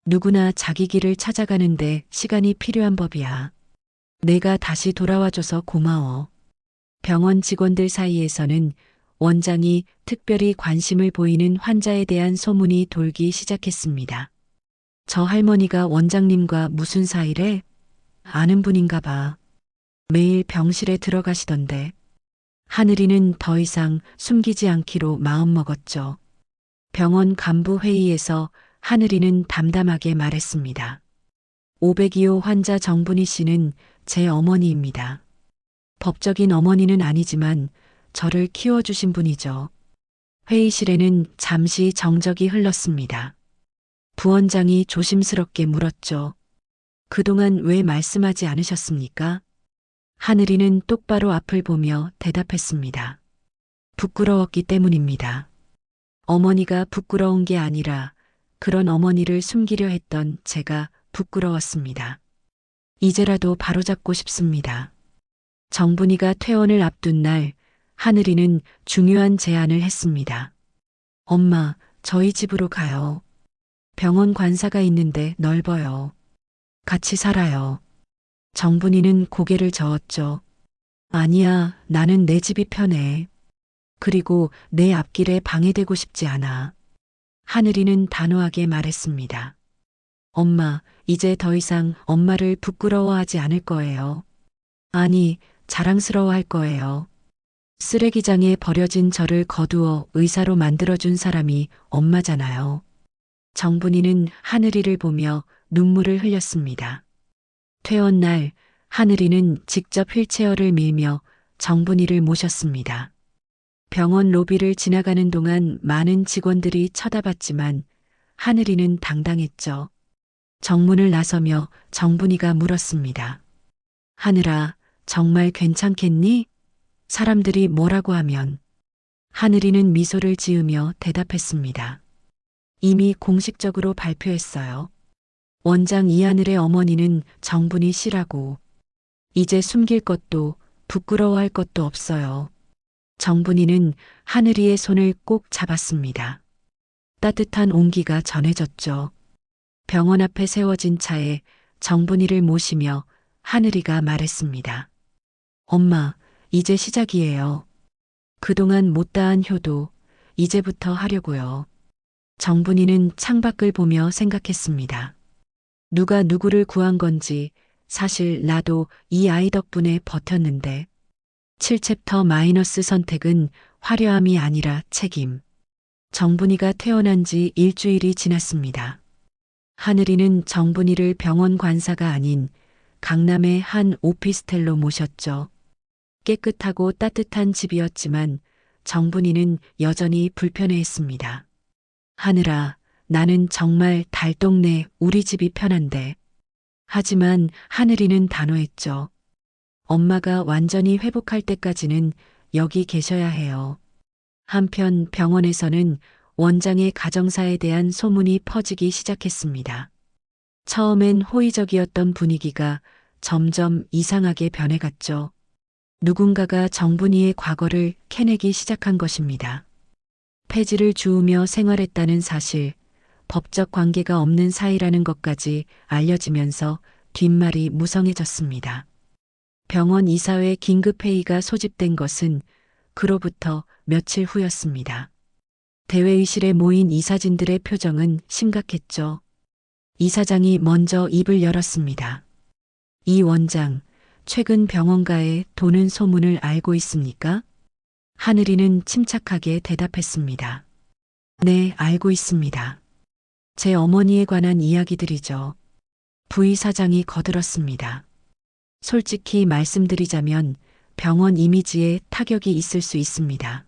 S1: 누구나 자기 길을 찾아가는데 시간이 필요한 법이야. 내가 다시 돌아와줘서 고마워. 병원 직원들 사이에서는 원장이 특별히 관심을 보이는 환자에 대한 소문이 돌기 시작했습니다. 저 할머니가 원장님과 무슨 사이래? 아는 분인가 봐. 매일 병실에 들어가시던데. 하늘이는 더 이상 숨기지 않기로 마음먹었죠. 병원 간부 회의에서 하늘이는 담담하게 말했습니다. 502호 환자 정분희 씨는 제 어머니입니다. 법적인 어머니는 아니지만 저를 키워주신 분이죠. 회의실에는 잠시 정적이 흘렀습니다. 부원장이 조심스럽게 물었죠. 그동안 왜 말씀하지 않으셨습니까? 하늘이는 똑바로 앞을 보며 대답했습니다. 부끄러웠기 때문입니다. 어머니가 부끄러운 게 아니라 그런 어머니를 숨기려 했던 제가 부끄러웠습니다. 이제라도 바로잡고 싶습니다. 정분이가 퇴원을 앞둔 날 하늘이는 중요한 제안을 했습니다. 엄마, 저희 집으로 가요. 병원 관사가 있는데 넓어요. 같이 살아요. 정분이는 고개를 저었죠. 아니야, 나는 내 집이 편해. 그리고 내 앞길에 방해되고 싶지 않아. 하늘이는 단호하게 말했습니다. 엄마, 이제 더 이상 엄마를 부끄러워하지 않을 거예요. 아니, 자랑스러워할 거예요. 쓰레기장에 버려진 저를 거두어 의사로 만들어준 사람이 엄마잖아요. 정분이는 하늘이를 보며 눈물을 흘렸습니다. 퇴원 날 하늘이는 직접 휠체어를 밀며 정분이를 모셨습니다. 병원 로비를 지나가는 동안 많은 직원들이 쳐다봤지만 하늘이는 당당했죠. 정문을 나서며 정분이가 물었습니다. 하늘아, 정말 괜찮겠니? 사람들이 뭐라고 하면. 하늘이는 미소를 지으며 대답했습니다. 이미 공식적으로 발표했어요. 원장 이하늘의 어머니는 정분이 씨라고. 이제 숨길 것도 부끄러워할 것도 없어요. 정분이는 하늘이의 손을 꼭 잡았습니다. 따뜻한 온기가 전해졌죠. 병원 앞에 세워진 차에 정분이를 모시며 하늘이가 말했습니다. 엄마, 이제 시작이에요. 그동안 못다한 효도 이제부터 하려고요. 정분이는 창밖을 보며 생각했습니다. 누가 누구를 구한 건지 사실 나도 이 아이 덕분에 버텼는데 7챕터 마이너스 선택은 화려함이 아니라 책임. 정분이가 퇴원한 지 일주일이 지났습니다. 하늘이는 정분이를 병원 관사가 아닌 강남의 한 오피스텔로 모셨죠. 깨끗하고 따뜻한 집이었지만 정분이는 여전히 불편해했습니다. 하늘아, 나는 정말 달동네 우리 집이 편한데. 하지만 하늘이는 단호했죠. 엄마가 완전히 회복할 때까지는 여기 계셔야 해요. 한편 병원에서는 원장의 가정사에 대한 소문이 퍼지기 시작했습니다. 처음엔 호의적이었던 분위기가 점점 이상하게 변해갔죠. 누군가가 정분이의 과거를 캐내기 시작한 것입니다. 폐지를 주우며 생활했다는 사실, 법적 관계가 없는 사이라는 것까지 알려지면서 뒷말이 무성해졌습니다. 병원 이사회 긴급회의가 소집된 것은 그로부터 며칠 후였습니다. 대회의실에 모인 이사진들의 표정은 심각했죠. 이사장이 먼저 입을 열었습니다. 이 원장, 최근 병원가에 도는 소문을 알고 있습니까? 하늘이는 침착하게 대답했습니다. 네, 알고 있습니다. 제 어머니에 관한 이야기들이죠. 부의사장이 거들었습니다. 솔직히 말씀드리자면 병원 이미지에 타격이 있을 수 있습니다.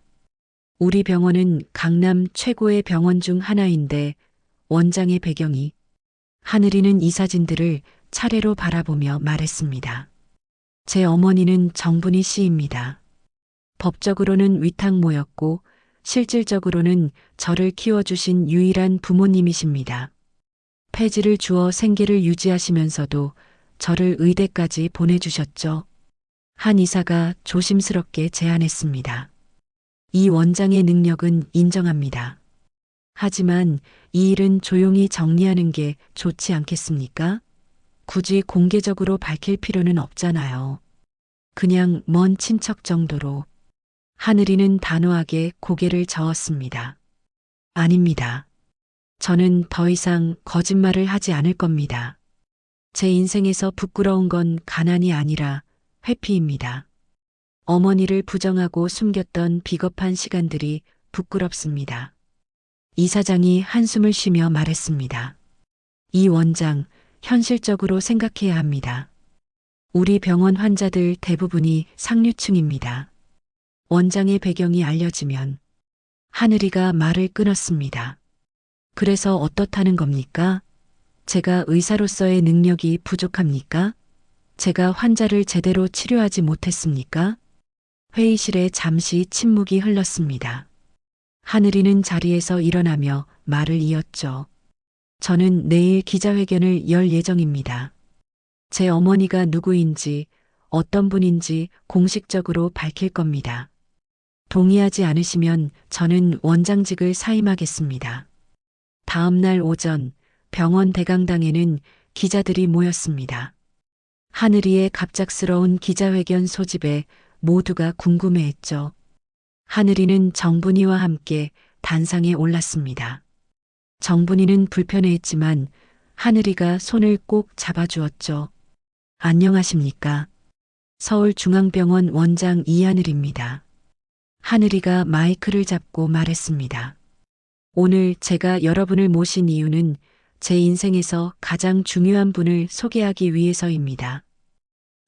S1: 우리 병원은 강남 최고의 병원 중 하나인데 원장의 배경이. 하늘이는 이사진들을 차례로 바라보며 말했습니다. 제 어머니는 정분이 씨입니다. 법적으로는 위탁모였고 실질적으로는 저를 키워주신 유일한 부모님이십니다. 폐지를 주어 생계를 유지하시면서도 저를 의대까지 보내주셨죠. 한 이사가 조심스럽게 제안했습니다. 이 원장의 능력은 인정합니다. 하지만 이 일은 조용히 정리하는 게 좋지 않겠습니까? 굳이 공개적으로 밝힐 필요는 없잖아요. 그냥 먼 친척 정도로. 하늘이는 단호하게 고개를 저었습니다. 아닙니다. 저는 더 이상 거짓말을 하지 않을 겁니다. 제 인생에서 부끄러운 건 가난이 아니라 회피입니다. 어머니를 부정하고 숨겼던 비겁한 시간들이 부끄럽습니다. 이사장이 한숨을 쉬며 말했습니다. 이 원장, 현실적으로 생각해야 합니다. 우리 병원 환자들 대부분이 상류층입니다. 원장의 배경이 알려지면. 하늘이가 말을 끊었습니다. 그래서 어떻다는 겁니까? 제가 의사로서의 능력이 부족합니까? 제가 환자를 제대로 치료하지 못했습니까? 회의실에 잠시 침묵이 흘렀습니다. 하늘이는 자리에서 일어나며 말을 이었죠. 저는 내일 기자회견을 열 예정입니다. 제 어머니가 누구인지 어떤 분인지 공식적으로 밝힐 겁니다. 동의하지 않으시면 저는 원장직을 사임하겠습니다. 다음 날 오전 병원 대강당에는 기자들이 모였습니다. 하늘이의 갑작스러운 기자회견 소집에 모두가 궁금해했죠. 하늘이는 정분이와 함께 단상에 올랐습니다. 정분이는 불편해했지만 하늘이가 손을 꼭 잡아주었죠. 안녕하십니까? 서울중앙병원 원장 이하늘입니다. 하늘이가 마이크를 잡고 말했습니다. 오늘 제가 여러분을 모신 이유는 제 인생에서 가장 중요한 분을 소개하기 위해서입니다.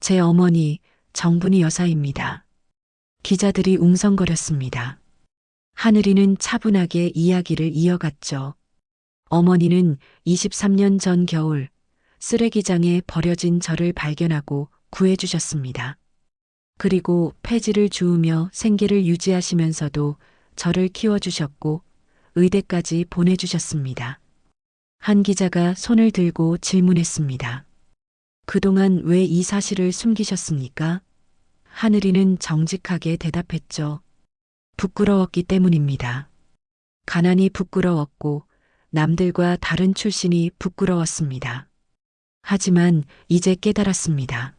S1: 제 어머니 정분이 여사입니다. 기자들이 웅성거렸습니다. 하늘이는 차분하게 이야기를 이어갔죠. 어머니는 23년 전 겨울 쓰레기장에 버려진 저를 발견하고 구해주셨습니다. 그리고 폐지를 주우며 생계를 유지하시면서도 저를 키워주셨고 의대까지 보내주셨습니다. 한 기자가 손을 들고 질문했습니다. 그동안 왜 이 사실을 숨기셨습니까? 하늘이는 정직하게 대답했죠. 부끄러웠기 때문입니다. 가난이 부끄러웠고 남들과 다른 출신이 부끄러웠습니다. 하지만 이제 깨달았습니다.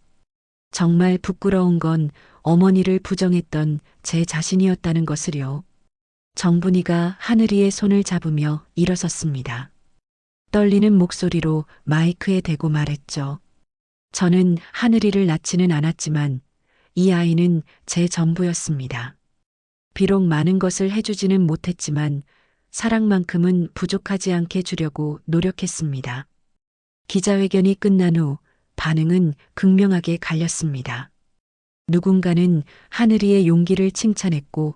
S1: 정말 부끄러운 건 어머니를 부정했던 제 자신이었다는 것을요. 정분이가 하늘이의 손을 잡으며 일어섰습니다. 떨리는 목소리로 마이크에 대고 말했죠. 저는 하늘이를 낳지는 않았지만 이 아이는 제 전부였습니다. 비록 많은 것을 해주지는 못했지만 사랑만큼은 부족하지 않게 주려고 노력했습니다. 기자회견이 끝난 후 반응은 극명하게 갈렸습니다. 누군가는 하늘이의 용기를 칭찬했고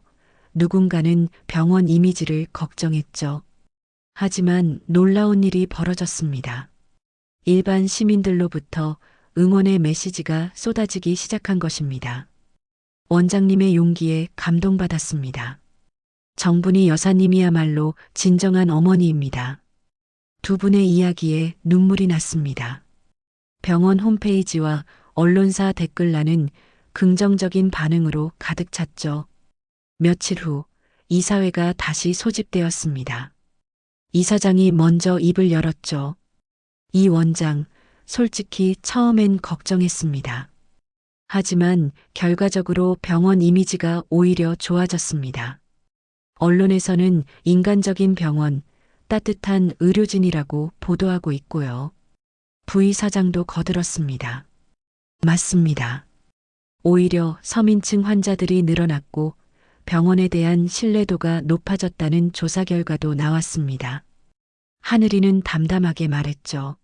S1: 누군가는 병원 이미지를 걱정했죠. 하지만 놀라운 일이 벌어졌습니다. 일반 시민들로부터 응원의 메시지가 쏟아지기 시작한 것입니다. 원장님의 용기에 감동받았습니다. 정분이 여사님이야말로 진정한 어머니입니다. 두 분의 이야기에 눈물이 났습니다. 병원 홈페이지와 언론사 댓글란은 긍정적인 반응으로 가득 찼죠. 며칠 후 이사회가 다시 소집되었습니다. 이사장이 먼저 입을 열었죠. 이 원장, 솔직히 처음엔 걱정했습니다. 하지만 결과적으로 병원 이미지가 오히려 좋아졌습니다. 언론에서는 인간적인 병원, 따뜻한 의료진이라고 보도하고 있고요. 부의사장도 거들었습니다. 맞습니다. 오히려 서민층 환자들이 늘어났고 병원에 대한 신뢰도가 높아졌다는 조사 결과도 나왔습니다. 하늘이는 담담하게 말했죠.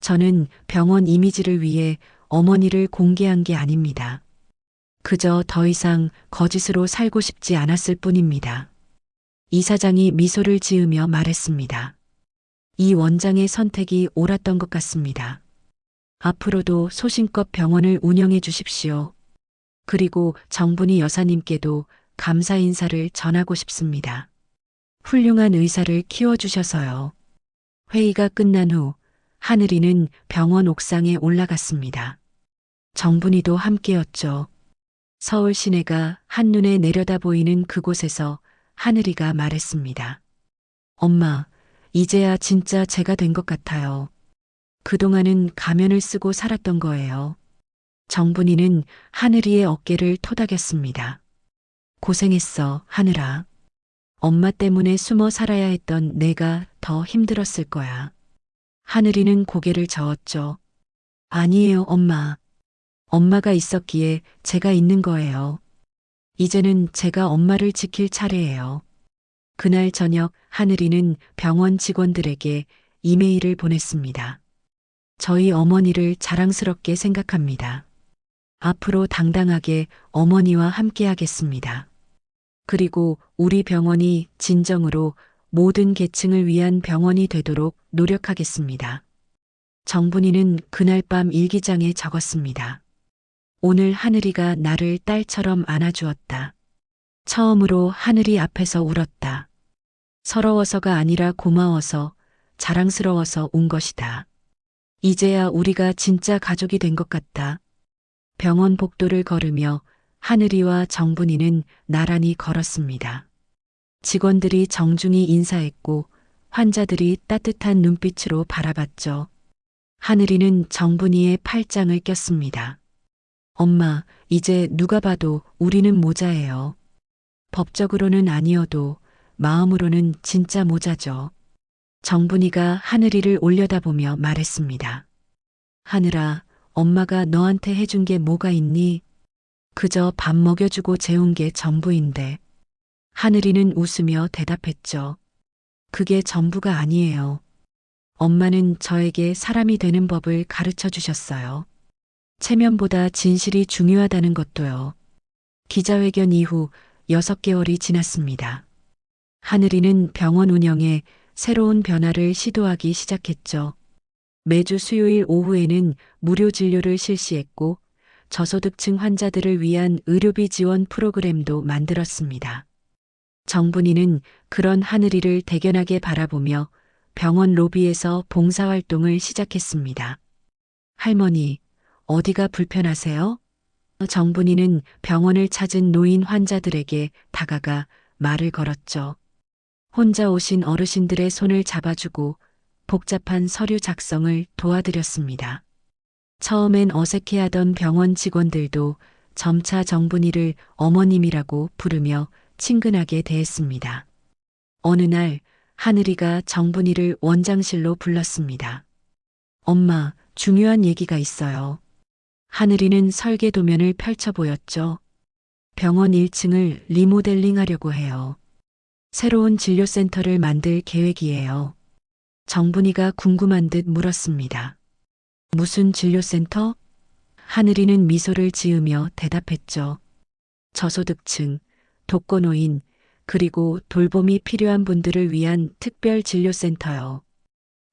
S1: 저는 병원 이미지를 위해 어머니를 공개한 게 아닙니다. 그저 더 이상 거짓으로 살고 싶지 않았을 뿐입니다. 이사장이 미소를 지으며 말했습니다. 이 원장의 선택이 옳았던 것 같습니다. 앞으로도 소신껏 병원을 운영해 주십시오. 그리고 정분이 여사님께도 감사 인사를 전하고 싶습니다. 훌륭한 의사를 키워주셔서요. 회의가 끝난 후 하늘이는 병원 옥상에 올라갔습니다. 정분이도 함께였죠. 서울 시내가 한눈에 내려다 보이는 그곳에서 하늘이가 말했습니다. 엄마, 이제야 진짜 제가 된 것 같아요. 그동안은 가면을 쓰고 살았던 거예요. 정분이는 하늘이의 어깨를 토닥였습니다. 고생했어, 하늘아. 엄마 때문에 숨어 살아야 했던 내가 더 힘들었을 거야. 하늘이는 고개를 저었죠. 아니에요, 엄마. 엄마가 있었기에 제가 있는 거예요. 이제는 제가 엄마를 지킬 차례예요. 그날 저녁 하늘이는 병원 직원들에게 이메일을 보냈습니다. 저희 어머니를 자랑스럽게 생각합니다. 앞으로 당당하게 어머니와 함께 하겠습니다. 그리고 우리 병원이 진정으로 모든 계층을 위한 병원이 되도록 노력하겠습니다. 정분이는 그날 밤 일기장에 적었습니다. 오늘 하늘이가 나를 딸처럼 안아주었다. 처음으로 하늘이 앞에서 울었다. 서러워서가 아니라 고마워서, 자랑스러워서 운 것이다. 이제야 우리가 진짜 가족이 된 것 같다. 병원 복도를 걸으며 하늘이와 정분이는 나란히 걸었습니다. 직원들이 정중히 인사했고 환자들이 따뜻한 눈빛으로 바라봤죠. 하늘이는 정분이의 팔짱을 꼈습니다. 엄마, 이제 누가 봐도 우리는 모자예요. 법적으로는 아니어도 마음으로는 진짜 모자죠. 정분이가 하늘이를 올려다보며 말했습니다. 하늘아, 엄마가 너한테 해준 게 뭐가 있니? 그저 밥 먹여주고 재운 게 전부인데. 하늘이는 웃으며 대답했죠. 그게 전부가 아니에요. 엄마는 저에게 사람이 되는 법을 가르쳐 주셨어요. 체면보다 진실이 중요하다는 것도요. 기자회견 이후 6개월이 지났습니다. 하늘이는 병원 운영에 새로운 변화를 시도하기 시작했죠. 매주 수요일 오후에는 무료 진료를 실시했고 저소득층 환자들을 위한 의료비 지원 프로그램도 만들었습니다. 정분이는 그런 하늘이를 대견하게 바라보며 병원 로비에서 봉사활동을 시작했습니다. 할머니, 어디가 불편하세요? 정분이는 병원을 찾은 노인 환자들에게 다가가 말을 걸었죠. 혼자 오신 어르신들의 손을 잡아주고 복잡한 서류 작성을 도와드렸습니다. 처음엔 어색해하던 병원 직원들도 점차 정분이를 어머님이라고 부르며 친근하게 대했습니다. 어느 날 하늘이가 정분이를 원장실로 불렀습니다. 엄마, 중요한 얘기가 있어요. 하늘이는 설계 도면을 펼쳐 보였죠. 병원 1층을 리모델링 하려고 해요. 새로운 진료센터를 만들 계획이에요. 정분이가 궁금한 듯 물었습니다. 무슨 진료센터? 하늘이는 미소를 지으며 대답했죠. 저소득층, 독거노인, 그리고 돌봄이 필요한 분들을 위한 특별 진료센터요.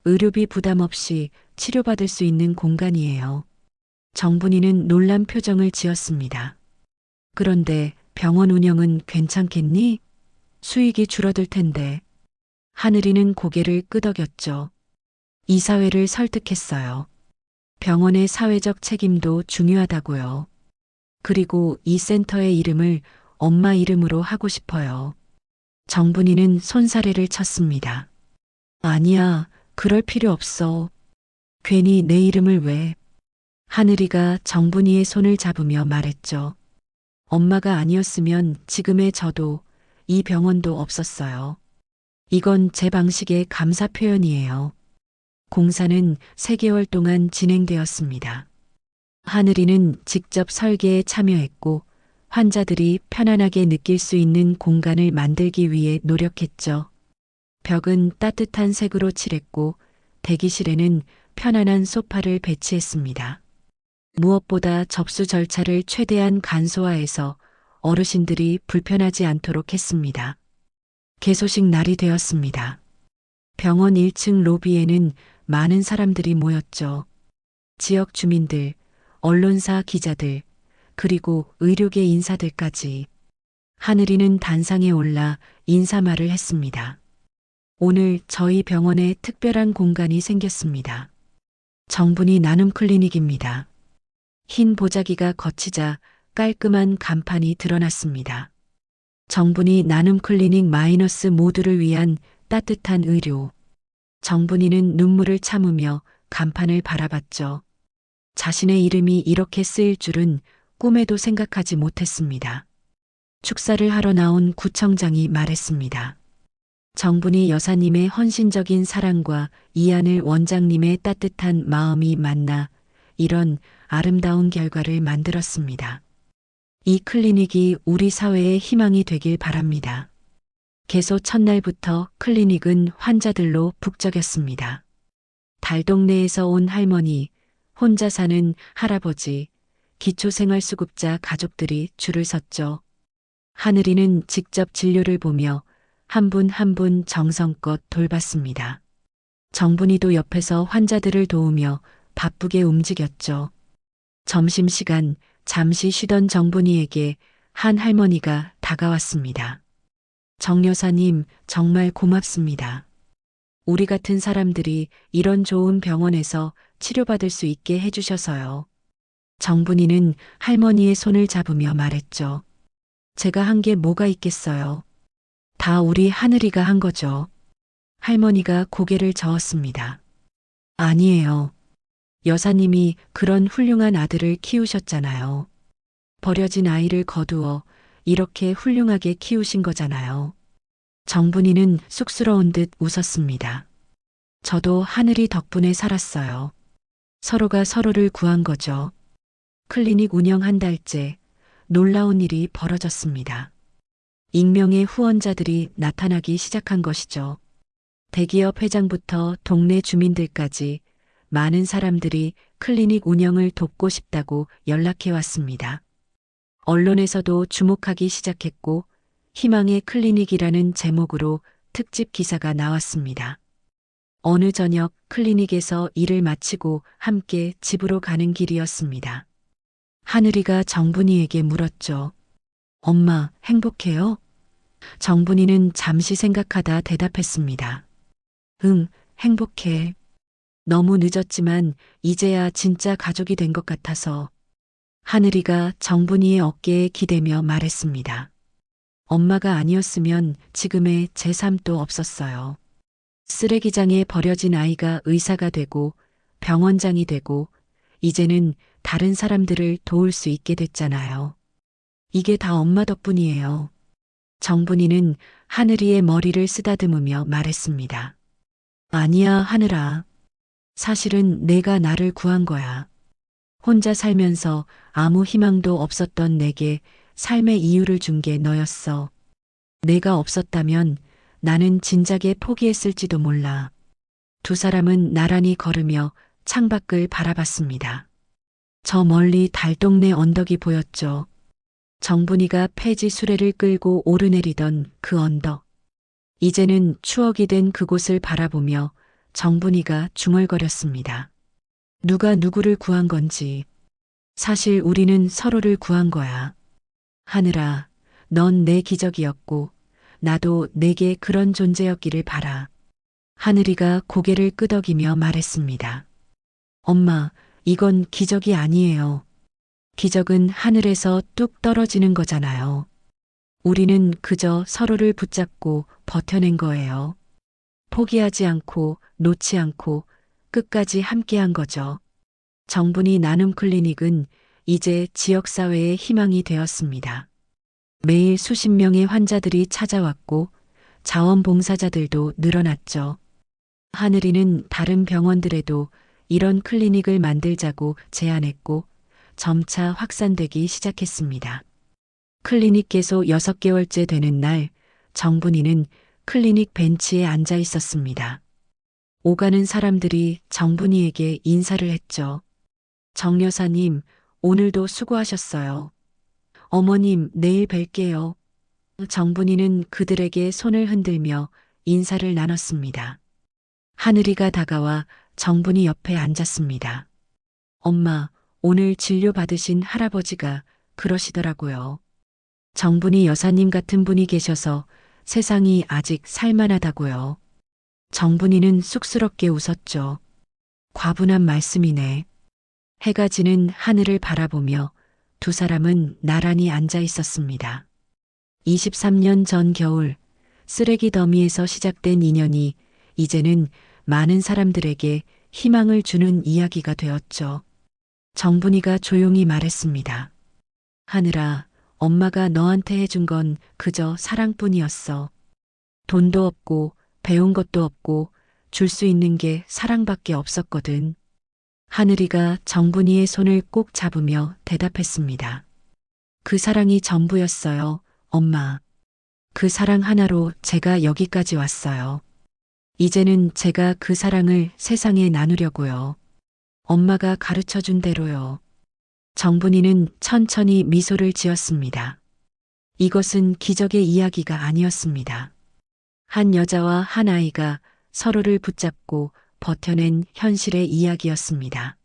S1: 의료비 부담 없이 치료받을 수 있는 공간이에요. 정분이는 놀란 표정을 지었습니다. 그런데 병원 운영은 괜찮겠니? 수익이 줄어들 텐데. 하늘이는 고개를 끄덕였죠. 이사회를 설득했어요. 병원의 사회적 책임도 중요하다고요. 그리고 이 센터의 이름을 엄마 이름으로 하고 싶어요. 정분이는 손사래를 쳤습니다. 아니야, 그럴 필요 없어. 괜히 내 이름을 왜? 하늘이가 정분이의 손을 잡으며 말했죠. 엄마가 아니었으면 지금의 저도 이 병원도 없었어요. 이건 제 방식의 감사 표현이에요. 공사는 3개월 동안 진행되었습니다. 하늘이는 직접 설계에 참여했고 환자들이 편안하게 느낄 수 있는 공간을 만들기 위해 노력했죠. 벽은 따뜻한 색으로 칠했고 대기실에는 편안한 소파를 배치했습니다. 무엇보다 접수 절차를 최대한 간소화해서 어르신들이 불편하지 않도록 했습니다. 개소식 날이 되었습니다. 병원 1층 로비에는 많은 사람들이 모였죠. 지역 주민들, 언론사 기자들, 그리고 의료계 인사들까지. 하늘이는 단상에 올라 인사말을 했습니다. 오늘 저희 병원에 특별한 공간이 생겼습니다. 정분이 나눔 클리닉입니다. 흰 보자기가 거치자 깔끔한 간판이 드러났습니다. 정분이 나눔 클리닉 마이너스 모두를 위한 따뜻한 의료. 정분이는 눈물을 참으며 간판을 바라봤죠. 자신의 이름이 이렇게 쓰일 줄은 꿈에도 생각하지 못했습니다. 축사를 하러 나온 구청장이 말했습니다. 정분이 여사님의 헌신적인 사랑과 이하늘 원장님의 따뜻한 마음이 만나 이런 아름다운 결과를 만들었습니다. 이 클리닉이 우리 사회의 희망이 되길 바랍니다. 개소 첫날부터 클리닉은 환자들로 북적였습니다. 달동네에서 온 할머니, 혼자 사는 할아버지, 기초생활수급자 가족들이 줄을 섰죠. 하늘이는 직접 진료를 보며 한 분 한 분 정성껏 돌봤습니다. 정분이도 옆에서 환자들을 도우며 바쁘게 움직였죠. 점심시간 잠시 쉬던 정분이에게 한 할머니가 다가왔습니다. 정 여사님, 정말 고맙습니다. 우리 같은 사람들이 이런 좋은 병원에서 치료받을 수 있게 해주셔서요. 정분이는 할머니의 손을 잡으며 말했죠. 제가 한 게 뭐가 있겠어요. 다 우리 하늘이가 한 거죠. 할머니가 고개를 저었습니다. 아니에요. 여사님이 그런 훌륭한 아들을 키우셨잖아요. 버려진 아이를 거두어 이렇게 훌륭하게 키우신 거잖아요. 정분이는 쑥스러운 듯 웃었습니다. 저도 하늘이 덕분에 살았어요. 서로가 서로를 구한 거죠. 클리닉 운영 한 달째 놀라운 일이 벌어졌습니다. 익명의 후원자들이 나타나기 시작한 것이죠. 대기업 회장부터 동네 주민들까지 많은 사람들이 클리닉 운영을 돕고 싶다고 연락해 왔습니다. 언론에서도 주목하기 시작했고 희망의 클리닉이라는 제목으로 특집 기사가 나왔습니다. 어느 저녁 클리닉에서 일을 마치고 함께 집으로 가는 길이었습니다. 하늘이가 정분이에게 물었죠. 엄마, 행복해요? 정분이는 잠시 생각하다 대답했습니다. 응, 행복해. 너무 늦었지만 이제야 진짜 가족이 된 것 같아서. 하늘이가 정분이의 어깨에 기대며 말했습니다. 엄마가 아니었으면 지금의 제 삶도 없었어요. 쓰레기장에 버려진 아이가 의사가 되고 병원장이 되고 이제는 다른 사람들을 도울 수 있게 됐잖아요. 이게 다 엄마 덕분이에요. 정분이는 하늘이의 머리를 쓰다듬으며 말했습니다. 아니야, 하늘아. 사실은 내가 나를 구한 거야. 혼자 살면서 아무 희망도 없었던 내게 삶의 이유를 준 게 너였어. 내가 없었다면 나는 진작에 포기했을지도 몰라. 두 사람은 나란히 걸으며 창밖을 바라봤습니다. 저 멀리 달동네 언덕이 보였죠. 정분이가 폐지 수레를 끌고 오르내리던 그 언덕. 이제는 추억이 된 그곳을 바라보며 정분이가 중얼거렸습니다. 누가 누구를 구한 건지. 사실 우리는 서로를 구한 거야. 하늘아, 넌 내 기적이었고 나도 내게 그런 존재였기를 바라. 하늘이가 고개를 끄덕이며 말했습니다. 엄마, 이건 기적이 아니에요. 기적은 하늘에서 뚝 떨어지는 거잖아요. 우리는 그저 서로를 붙잡고 버텨낸 거예요. 포기하지 않고 놓지 않고 끝까지 함께한 거죠. 정분이 나눔 클리닉은 이제 지역사회의 희망이 되었습니다. 매일 수십 명의 환자들이 찾아왔고 자원봉사자들도 늘어났죠. 하늘이는 다른 병원들에도 이런 클리닉을 만들자고 제안했고 점차 확산되기 시작했습니다. 클리닉 개소 6개월째 되는 날 정분이는 클리닉 벤치에 앉아 있었습니다. 오가는 사람들이 정분이에게 인사를 했죠. 정 여사님, 오늘도 수고하셨어요. 어머님, 내일 뵐게요. 정분이는 그들에게 손을 흔들며 인사를 나눴습니다. 하늘이가 다가와 정분이 옆에 앉았습니다. 엄마, 오늘 진료받으신 할아버지가 그러시더라고요. 정분이 여사님 같은 분이 계셔서 세상이 아직 살만하다고요. 정분이는 쑥스럽게 웃었죠. 과분한 말씀이네. 해가 지는 하늘을 바라보며 두 사람은 나란히 앉아 있었습니다. 23년 전 겨울 쓰레기 더미에서 시작된 인연이 이제는 많은 사람들에게 희망을 주는 이야기가 되었죠. 정분이가 조용히 말했습니다. 하늘아, 엄마가 너한테 해준 건 그저 사랑뿐이었어. 돈도 없고 배운 것도 없고 줄 수 있는 게 사랑밖에 없었거든. 하늘이가 정분이의 손을 꼭 잡으며 대답했습니다. 그 사랑이 전부였어요, 엄마. 그 사랑 하나로 제가 여기까지 왔어요. 이제는 제가 그 사랑을 세상에 나누려고요. 엄마가 가르쳐준 대로요. 정분이는 천천히 미소를 지었습니다. 이것은 기적의 이야기가 아니었습니다. 한 여자와 한 아이가 서로를 붙잡고 버텨낸 현실의 이야기였습니다.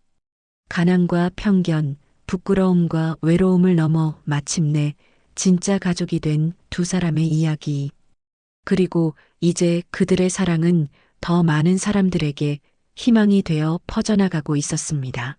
S1: 가난과 편견, 부끄러움과 외로움을 넘어 마침내 진짜 가족이 된 두 사람의 이야기. 그리고 이제 그들의 사랑은 더 많은 사람들에게 희망이 되어 퍼져나가고 있었습니다.